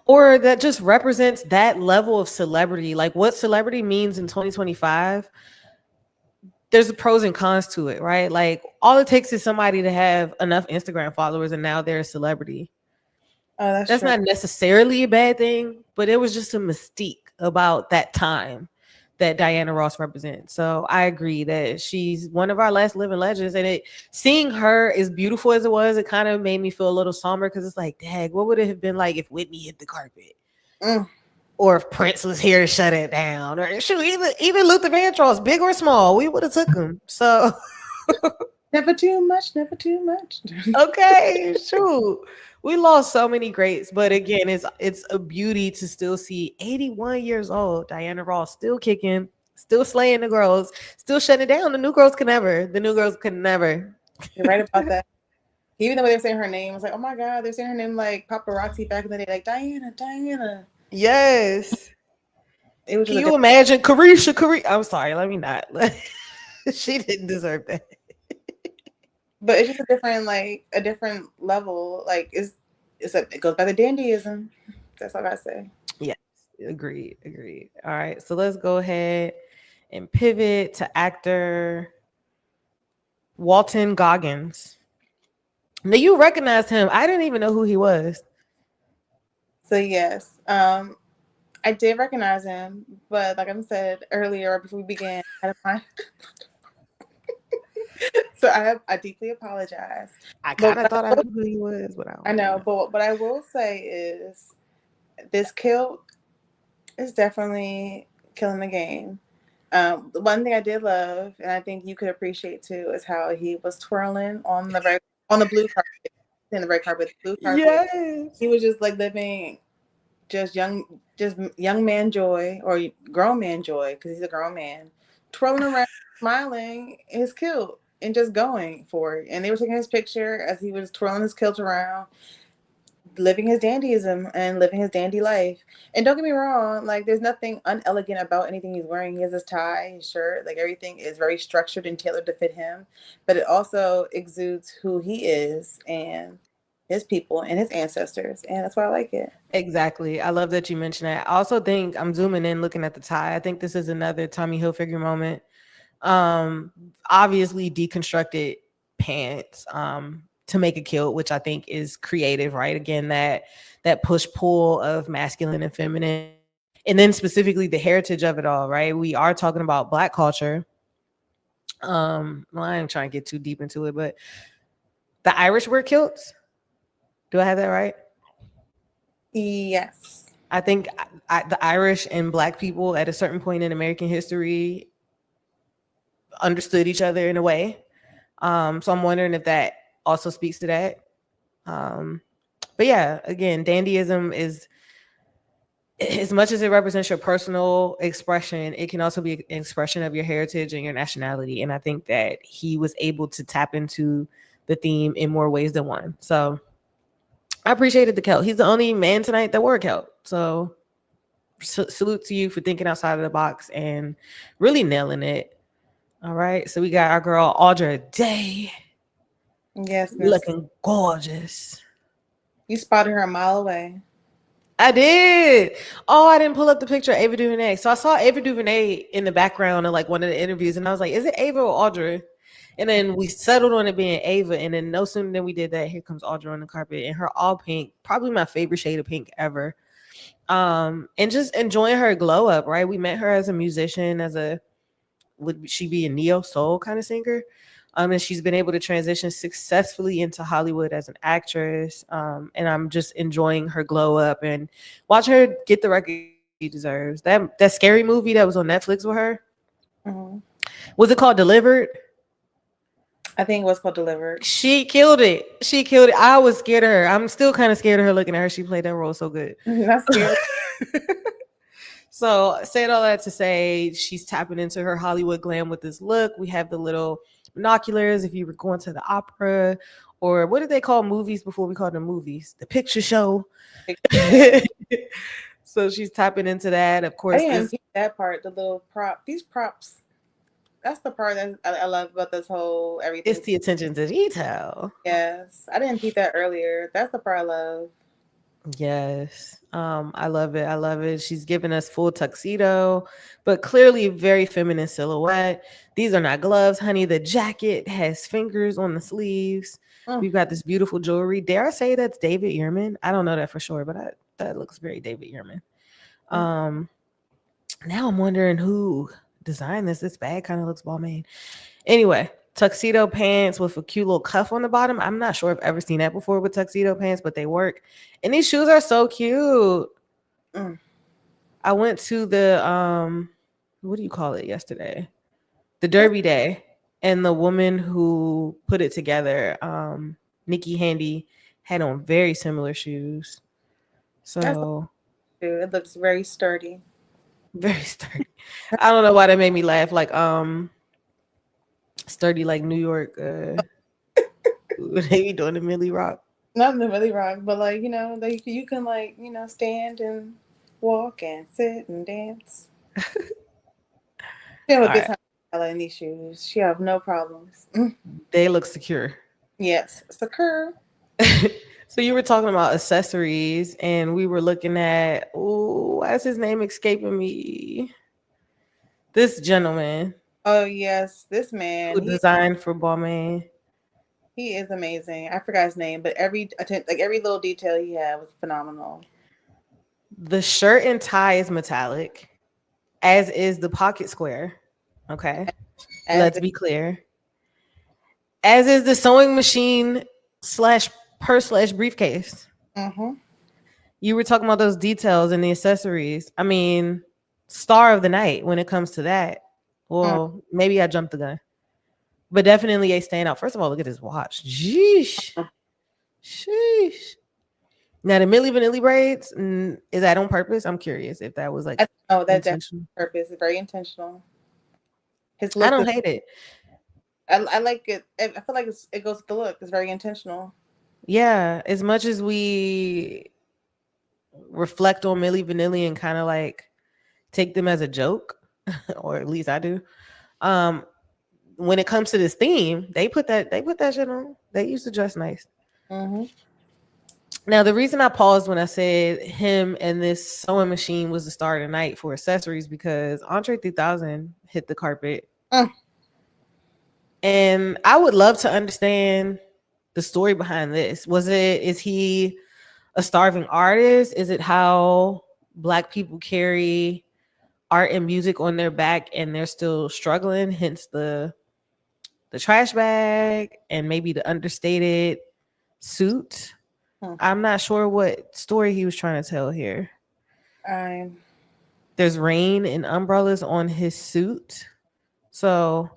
Or that just represents that level of celebrity. Like what celebrity means in 2025, there's pros and cons to it, right? Like all it takes is somebody to have enough Instagram followers and now they're a celebrity. Oh, that's That's true. not necessarily a bad thing, but it was just a mystique about that time that Diana Ross represents. So I agree that she's one of our last living legends. And seeing her as beautiful as it was, it kind of made me feel a little somber because it's like, dang, what would it have been like if Whitney hit the carpet? Mm. Or if Prince was here to shut it down, or shoot, even Luther Vandross, big or small, we would have took him. So Never too much, never too much. okay, shoot, we lost so many greats, but again, it's a beauty to still see 81 years old Diana Ross still kicking, still slaying the girls, still shutting it down. The new girls can never. The new girls can never. You're right about that. Even though they were saying her name, I was like, oh my god, they're saying her name like paparazzi back in the day, like Diana, Diana. Yes. It was Can just you imagine Carisha? I'm sorry, let me not. She didn't deserve that. but it's just a different level. Like it goes by the dandyism. That's all I gotta say. Yes, agreed. All right, so let's go ahead and pivot to actor Walton Goggins. Now you recognized him. I didn't even know who he was. So yes, I did recognize him, but like I said earlier before we began, I had to find. So I deeply apologize. I kind of thought I knew who he was, but I know, but what I will say is this kilt is definitely killing the game. The one thing I did love, and I think you could appreciate too, is how he was twirling on the blue carpet, in the red carpet, the blue carpet. Yes. He was just like living just young man joy or grown man joy because he's a grown man, twirling around, smiling in his kilt and just going for it. And they were taking his picture as he was twirling his kilt around, living his dandyism and living his dandy life. And don't get me wrong, like there's nothing unelegant about anything he's wearing. He has his tie, his shirt, like everything is very structured and tailored to fit him. But it also exudes who he is and his people and his ancestors. And that's why I like it. Exactly. I love that you mentioned that. I also think I'm zooming in looking at the tie. I think this is another Tommy Hilfiger moment. Obviously deconstructed pants to make a kilt, which I think is creative, right? Again, that push pull of masculine and feminine, and then specifically the heritage of it all, right? We are talking about Black culture. Well, I ain't trying to get too deep into it, but the Irish wear kilts. Do I have that right? Yes. I think the Irish and Black people at a certain point in American history understood each other in a way. So I'm wondering if that also speaks to that. But yeah, again, dandyism is, as much as it represents your personal expression, it can also be an expression of your heritage and your nationality. And I think that he was able to tap into the theme in more ways than one. So I appreciated the kilt. He's the only man tonight that wore a kilt. So salute to you for thinking outside of the box and really nailing it. All right. So we got our girl Audra Day. Yes, looking gorgeous. You spotted her a mile away. I did. Oh, I didn't pull up the picture of Ava DuVernay. So I saw Ava DuVernay in the background of like one of the interviews, and I was like, "Is it Ava or Audra?" And then we settled on it being Ava, and then no sooner than we did that, here comes Audra on the carpet in her all pink, probably my favorite shade of pink ever. And just enjoying her glow up. Right, we met her as a musician, would she be a neo soul kind of singer? And she's been able to transition successfully into Hollywood as an actress. And I'm just enjoying her glow up and watch her get the recognition she deserves. That scary movie that was on Netflix with her. Mm-hmm. Was it called Delivered? I think it was called Delivered. She killed it. I was scared of her. I'm still kind of scared of her looking at her. She played that role so good. That's scary. So saying all that to say, she's tapping into her Hollywood glam with this look. We have the little binoculars if you were going to the opera, or what did they call movies before we called them movies? The picture show. So she's tapping into that. Of I course, didn't this peep that part. The little prop. These props. That's the part that I love about this whole it's everything. the attention to detail. Yes, I didn't peep that earlier. That's the part I love. Yes. I love it. I love it. She's giving us full tuxedo, but clearly very feminine silhouette. These are not gloves, honey. The jacket has fingers on the sleeves. Mm, We've got this beautiful jewelry. Dare I say that's David Ehrman? I don't know that for sure, but that looks very David Ehrman. mm. Um, Now I'm wondering who designed this. This bag kind of looks Balmain. Anyway, tuxedo pants with a cute little cuff on the bottom. I'm not sure if I've ever seen that before with tuxedo pants, but they work. And these shoes are so cute. Mm. I went to the what do you call it yesterday? The Derby Day. And the woman who put it together, Nikki Handy, had on very similar shoes. That's So cute. It looks very sturdy. very sturdy. I don't know why that made me laugh. Like sturdy like New York. They be doing the Millie Rock. Not in the really rock, but like like you can like stand and walk and sit and dance. She have a All good right. time in these shoes. She have no problems. Mm. They look secure. Yes, secure. So you were talking about accessories, and we were looking at why is his name escaping me? This gentleman Oh yes, this man. who designed for Balmain. He is amazing. I forgot his name, but every little detail he had was phenomenal. The shirt and tie is metallic, as is the pocket square. Okay, As let's be clear. As is the sewing machine slash purse slash briefcase. mm-hmm. You were talking about those details and the accessories. I mean, star of the night when it comes to that. Well, maybe I jumped the gun, but definitely a standout. First of all, look at his watch. Sheesh. Sheesh. Now the Milli Vanilli braids, is that on purpose? I'm curious if that was like Oh, that's intentional. purpose. It's very intentional. His I look don't is. hate it. I like it. I feel like it goes with the look. It's very intentional. Yeah, as much as we reflect on Milli Vanilli and kind of like take them as a joke, or at least I do. Um, when it comes to this theme, they put that shit on. They used to dress nice. Mm-hmm. Now, the reason I paused when I said him and this sewing machine was the star of the night for accessories because Andre 3000 hit the carpet. And I would love to understand the story behind this. Is he a starving artist? Is it how Black people carry art and music on their back and they're still struggling? Hence the trash bag and maybe the understated suit. I'm not sure what story he was trying to tell here. There's rain and umbrellas on his suit. So,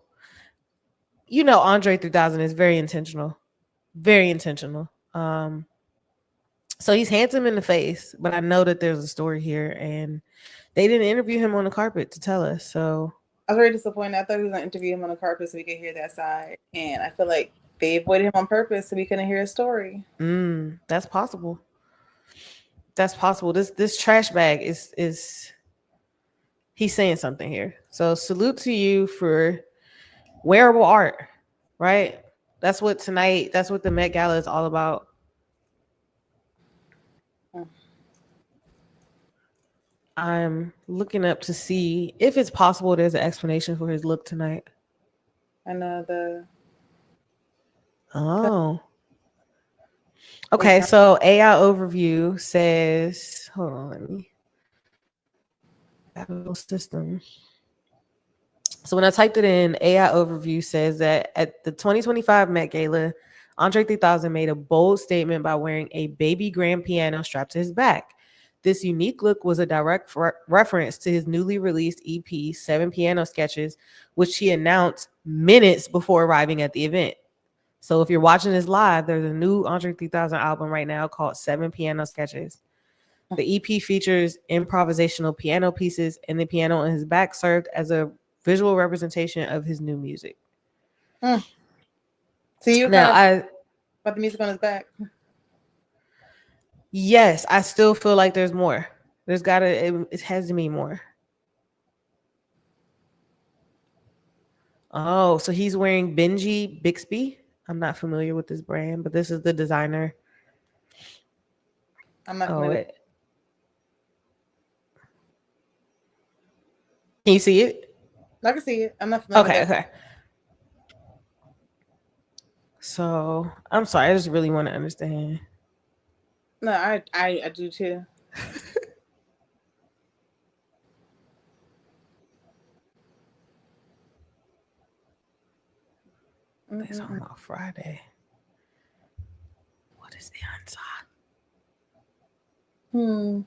Andre 3000 is very intentional. Very intentional. So he's handsome in the face, but I know that there's a story here and they didn't interview him on the carpet to tell us. So I was very disappointed. I thought he was going to interview him on the carpet so we could hear that side. And I feel like they avoided him on purpose so we couldn't hear his story. That's possible. That's possible. This trash bag is he's saying something here. So salute to you for wearable art, right? That's what the Met Gala is all about. I'm looking up to see if it's possible there's an explanation for his look tonight. I know Oh. Okay, so AI overview says, hold on, let me system. So when I typed it in, AI overview says that at the 2025 Met Gala, Andre 3000 made a bold statement by wearing a baby grand piano strapped to his back. This unique look was a direct reference to his newly released EP, 7 Piano Sketches, which he announced minutes before arriving at the event. So if you're watching this live, there's a new Andre 3000 album right now called 7 Piano Sketches. The EP features improvisational piano pieces, and the piano on his back served as a visual representation of his new music. So you now, about the music on his back? Yes, I still feel like there's more. It has to be more. Oh, so he's wearing Benji Bixby. I'm not familiar with this brand, but this is the designer. I'm not Oh, familiar with. can you see it? I can see it. I'm not familiar with Okay, that. okay. So I'm sorry, I just really want to understand. No, I do too. It's on Mm-mm-mm. a Friday. What is the answer? Hmm.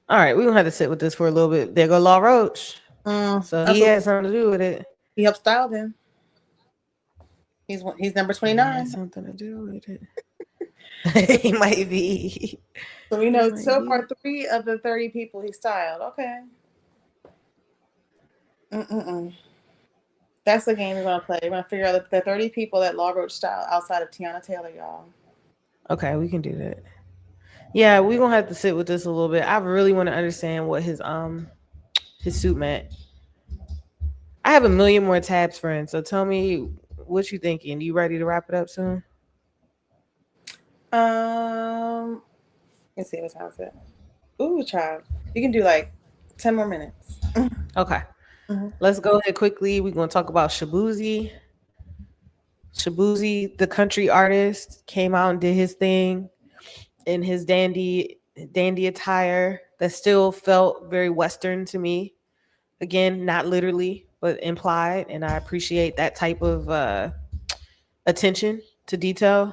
All right, we're gonna have to sit with this for a little bit. There go Law Roach. So he Also, had something to do with it. he helped style him. He's number He had 29. something to do with it. He might be. So we He know might so be. far 3 of the 30 people he styled. Okay. Mm-mm-mm. That's the game we're gonna play. We're gonna figure out the 30 people that Law Roach style outside of Tiana Taylor, y'all. Okay, we can do that. Yeah, we're gonna have to sit with this a little bit. I really want to understand what his suit meant. I have a million more tabs, friends. So tell me what you thinking. You ready to wrap it up soon? Let's see what time is it. Ooh, child. You can do like 10 more minutes. Okay. Mm-hmm. Let's go ahead quickly. We're gonna talk about Shabuzi. Shabuzi, the country artist, came out and did his thing in his dandy attire that still felt very Western to me. Again, not literally, but implied, and I appreciate that type of attention to detail.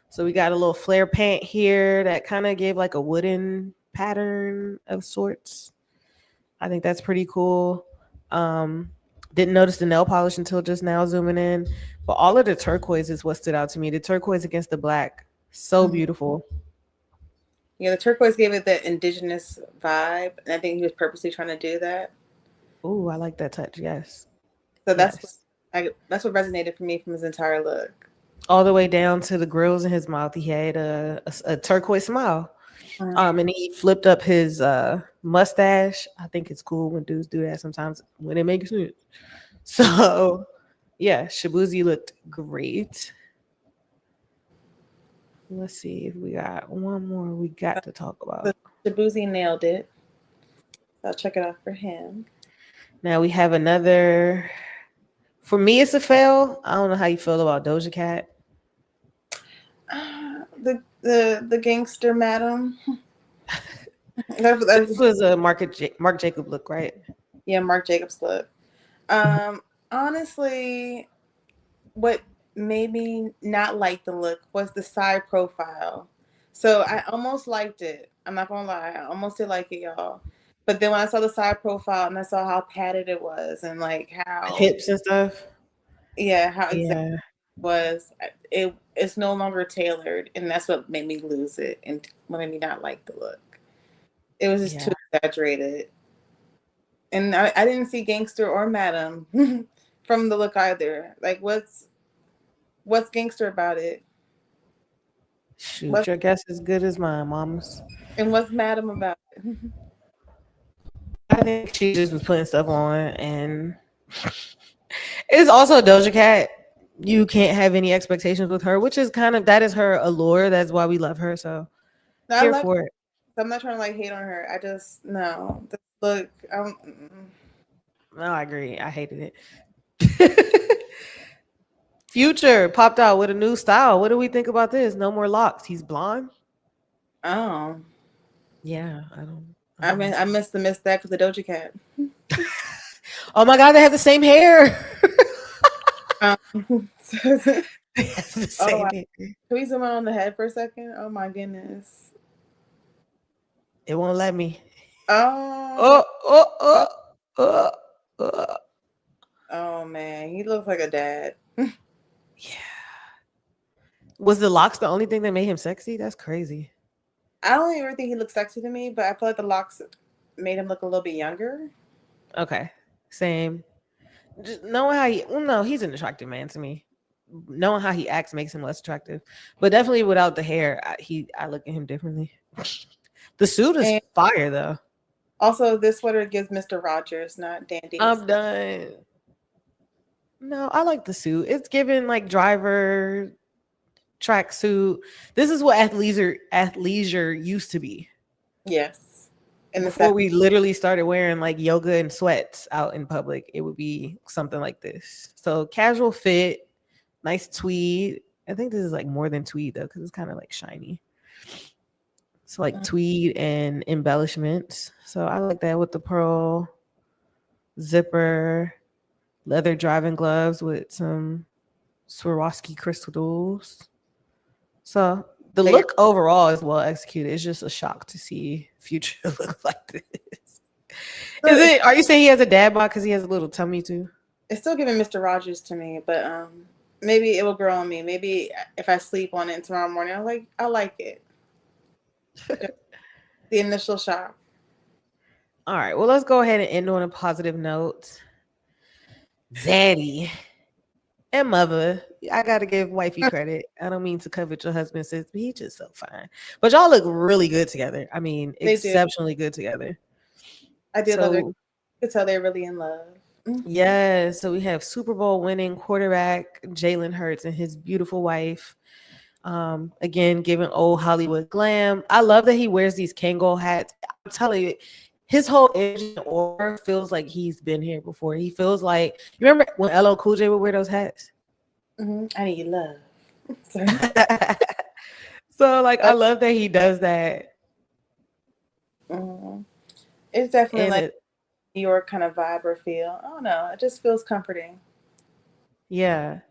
So we got a little flare pant here that kind of gave like a wooden pattern of sorts. I think that's pretty cool. Um, didn't notice the nail polish until just now zooming in, but all of the turquoise is what stood out to me. The turquoise against the black, so Mm-hmm. beautiful. Yeah, the turquoise gave it that indigenous vibe, and I think he was purposely trying to do that. Ooh, I like that touch. Yes, So yes. that's what resonated for me from his entire look. All the way down to the grills in his mouth. He had a turquoise smile. Mm-hmm. And he flipped up his mustache. I think it's cool when dudes do that sometimes when it makes sense. So yeah, Shabuzi looked great. Let's see if we got one more we got to talk So about. Shabuzi nailed it. So I'll check it out for him. Now we have another. For me, it's a fail. I don't know how you feel about Doja Cat. The gangster madam. This was a Marc Jacob look, right? Yeah, Marc Jacobs look. Honestly, what made me not like the look was the side profile. So I almost liked it. I'm not gonna lie, I almost did like it, y'all. But then when I saw the side profile and I saw how padded it was and like how, Hips and stuff. yeah, how exactly Yeah, it was, it's no longer tailored, and that's what made me lose it and what made me not like the look. It was just too yeah. exaggerated, and I didn't see gangster or madam from the look either. Like, what's gangster about it? Shoot, What your guess is good as mine, mamas. and what's madam about it? I think she just was putting stuff on, and it's also Doja Cat. You can't have any expectations with her, which is kind of that is her allure. That's why we love her. So No, I here love. for it. I'm not trying to like hate on her. I just no. The look. No, I agree. I hated it. Future popped out with a new style. What do we think about this? No more locks. He's blonde. Oh, Yeah, I don't. I I don't mean, know. I missed that for the Doja Cat. Oh my god, they have the same hair. Um, They have the oh, same wow. hair. Can we zoom in on the head for a second? Oh my goodness. It won't let me. Oh, Oh, oh, oh, oh, oh, oh. oh man, he looks like a dad. Yeah. Was the locks the only thing that made him sexy? That's crazy. I don't even think he looks sexy to me, but I feel like the locks made him look a little bit younger. Okay. Same. Just knowing how he, well, no, he's an attractive man to me. knowing how he acts makes him less attractive. But definitely without the hair, I look at him differently. The suit is And fire though. also, this sweater gives Mr. Rogers, not Dandy. I'm done. No, I like the suit. It's given like driver tracksuit. This is what athleisure used to be Yes. In the before 70s. we literally started wearing like yoga and sweats out in public. It would be something like this. So casual fit, nice tweed. I think this is like more than tweed though, because it's kind of like shiny. So like tweed and embellishments. So I like that with the pearl zipper, leather driving gloves with some Swarovski crystals. So the look overall is well executed. It's just a shock to see Future look like this. Is it? Are you saying he has a dad bod because he has a little tummy too? It's still giving Mr. Rogers to me, but maybe it will grow on me. Maybe if I sleep on it tomorrow morning, I like it. The initial shock. All right. Well, let's go ahead and end on a positive note. Zaddy and mother, I gotta give wifey credit. I don't mean to covet your husband, sis, but he's just so fine. But y'all look really good together. I mean, exceptionally good together. I did love it. You could tell they're really in love. Yeah. So we have Super Bowl winning quarterback Jalen Hurts and his beautiful wife. Again, giving old Hollywood glam. I love that he wears these Kangol hats. I'm telling you, his whole energy and aura feels like he's been here before. He feels like, you remember when LL Cool J would wear those hats? I need love. So like, I love that he does that. It's definitely like New York kind of vibe or feel. I don't know. It just feels comforting. Yeah.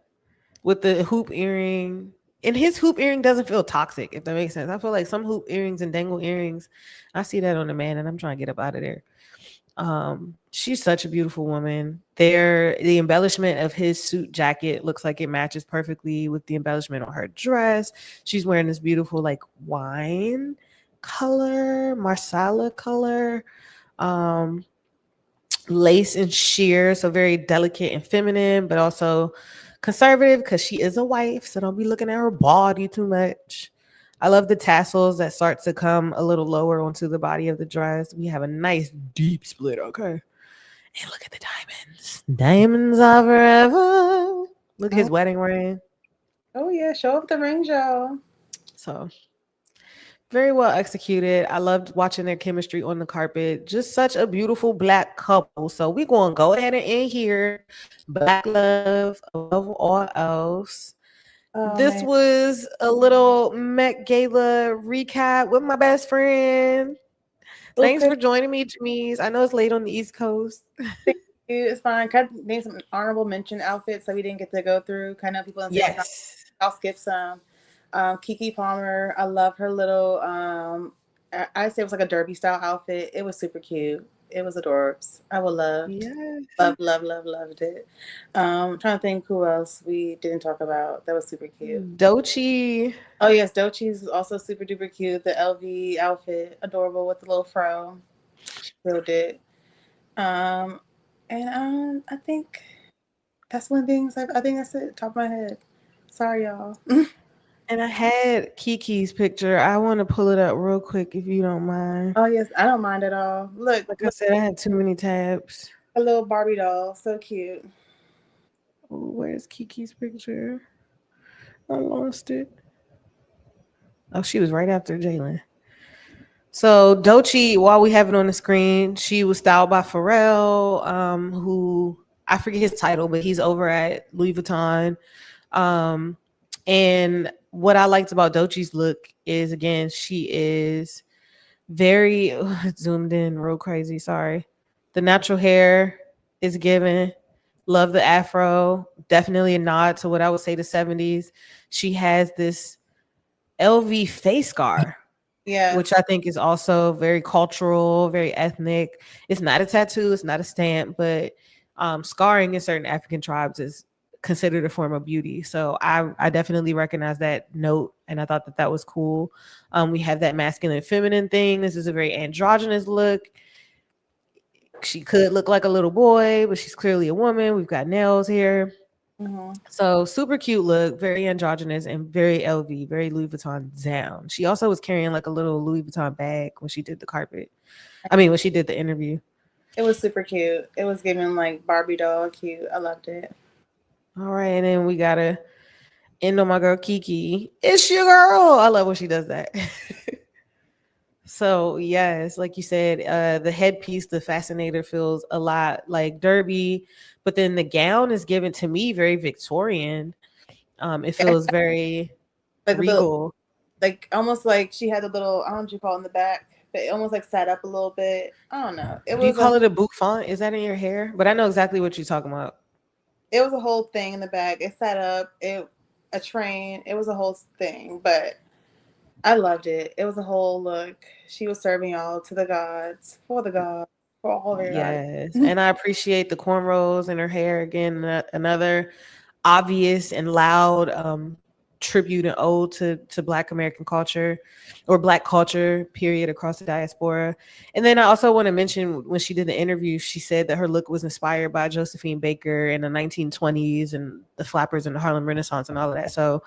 With the hoop earring. And his hoop earring doesn't feel toxic, if that makes sense. I feel like some hoop earrings and dangle earrings, I see that on a man and I'm trying to get up out of there. She's such a beautiful woman. The embellishment of his suit jacket looks like it matches perfectly with the embellishment on her dress. She's wearing this beautiful like wine color, marsala color, lace and sheer, so very delicate and feminine, but also conservative because she is a wife, so don't be looking at her body too much. I love the tassels that start to come a little lower onto the body of the dress. We have a nice deep split, okay? And look at the diamonds. Diamonds are forever. Look at his wedding ring. Oh yeah, show off the ring, y'all. So very well executed. I loved watching their chemistry on the carpet. Just such a beautiful Black couple. So we're going to go ahead and end here. Black love above all else. This was a little Met Gala recap with my best friend. Thanks for joining me, Jamise. I know it's late on the East Coast. Thank you. It's fine. Kind of name some honorable mention outfits that we didn't get to go through. Kind of people in I'll skip some. Kiki Palmer, I love her little I say it was like a derby style outfit. It was super cute. It was adorbs. I would love loved it. I'm trying to think who else we didn't talk about that was super cute. Doechii. Oh yes, Doechii's also super duper cute. The LV outfit, adorable with the little fro. Killed it. I think that's one thing. I think that's it. Top of my head. Sorry, y'all. And I had Kiki's picture. I want to pull it up real quick if you don't mind. Oh, yes. I don't mind at all. Look. Like I said, I had too many tabs. A little Barbie doll. So cute. Ooh, where's Kiki's picture? I lost it. Oh, she was right after Jalen. So Doechii, while we have it on the screen, she was styled by Pharrell, who I forget his title, but he's over at Louis Vuitton. And what I liked about Doechii's look is, again, she is very zoomed in real crazy. Sorry. The natural hair is given. Love the afro. Definitely a nod to what I would say the 70s. She has this LV face scar, which I think is also very cultural, very ethnic. It's not a tattoo. It's not a stamp, but scarring in certain African tribes is considered a form of beauty. So I definitely recognize that note, and I thought that was cool. We have that masculine and feminine thing. This is a very androgynous look. She could look like a little boy, but she's clearly a woman. We've got nails here. So super cute look, very androgynous and very LV, very Louis Vuitton down. She also was carrying like a little Louis Vuitton bag when she did the carpet. I mean, when she did the interview. It was super cute. It was giving like Barbie doll cute. I loved it. All right, and then we gotta end on my girl Kiki. It's your girl. I love when she does that. So yes, like you said, the headpiece, the fascinator feels a lot like derby, but then the gown is given to me very Victorian. It feels very Like a little, regal. like almost like she had a little, I don't know what you call it in the back, but it almost like sat up a little bit. I don't know. Do you call it a bouffant? Is that in your hair? But I know exactly what you're talking about. It was a whole thing in the back. It sat up. A train. It was a whole thing, but I loved it. It was a whole look. She was serving y'all to the gods, for all their gods. Yes, and I appreciate the cornrows in her hair again. Another obvious and loud tribute and ode to Black American culture or Black culture period across the diaspora. And then I also want to mention when she did the interview, she said that her look was inspired by Josephine Baker in the 1920s and the flappers and the Harlem Renaissance and all of that. So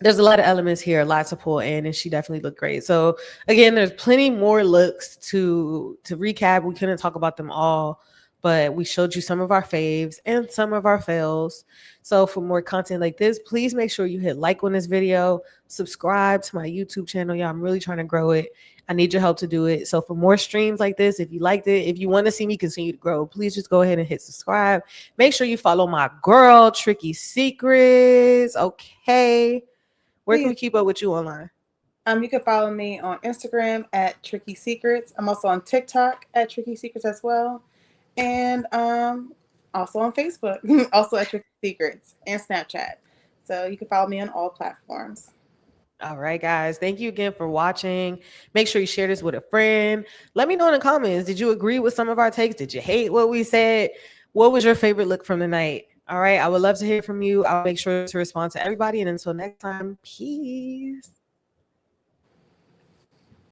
there's a lot of elements here, a lot to pull in, and she definitely looked great. So again, there's plenty more looks to recap. We couldn't talk about them all, but we showed you some of our faves and some of our fails. So for more content like this, please make sure you hit like on this video, subscribe to my YouTube channel. Y'all, I'm really trying to grow it. I need your help to do it. So for more streams like this, if you liked it, if you want to see me continue to grow, please just go ahead and hit subscribe. Make sure you follow my girl, Tricky Secrets. Okay. Where can we keep up with you online? You can follow me on Instagram at Tricky Secrets. I'm also on TikTok at Tricky Secrets as well. And also on Facebook, also at Tricky Secrets and Snapchat. So you can follow me on all platforms. All right, guys. Thank you again for watching. Make sure you share this with a friend. Let me know in the comments. Did you agree with some of our takes? Did you hate what we said? What was your favorite look from the night? All right. I would love to hear from you. I'll make sure to respond to everybody. And until next time, peace.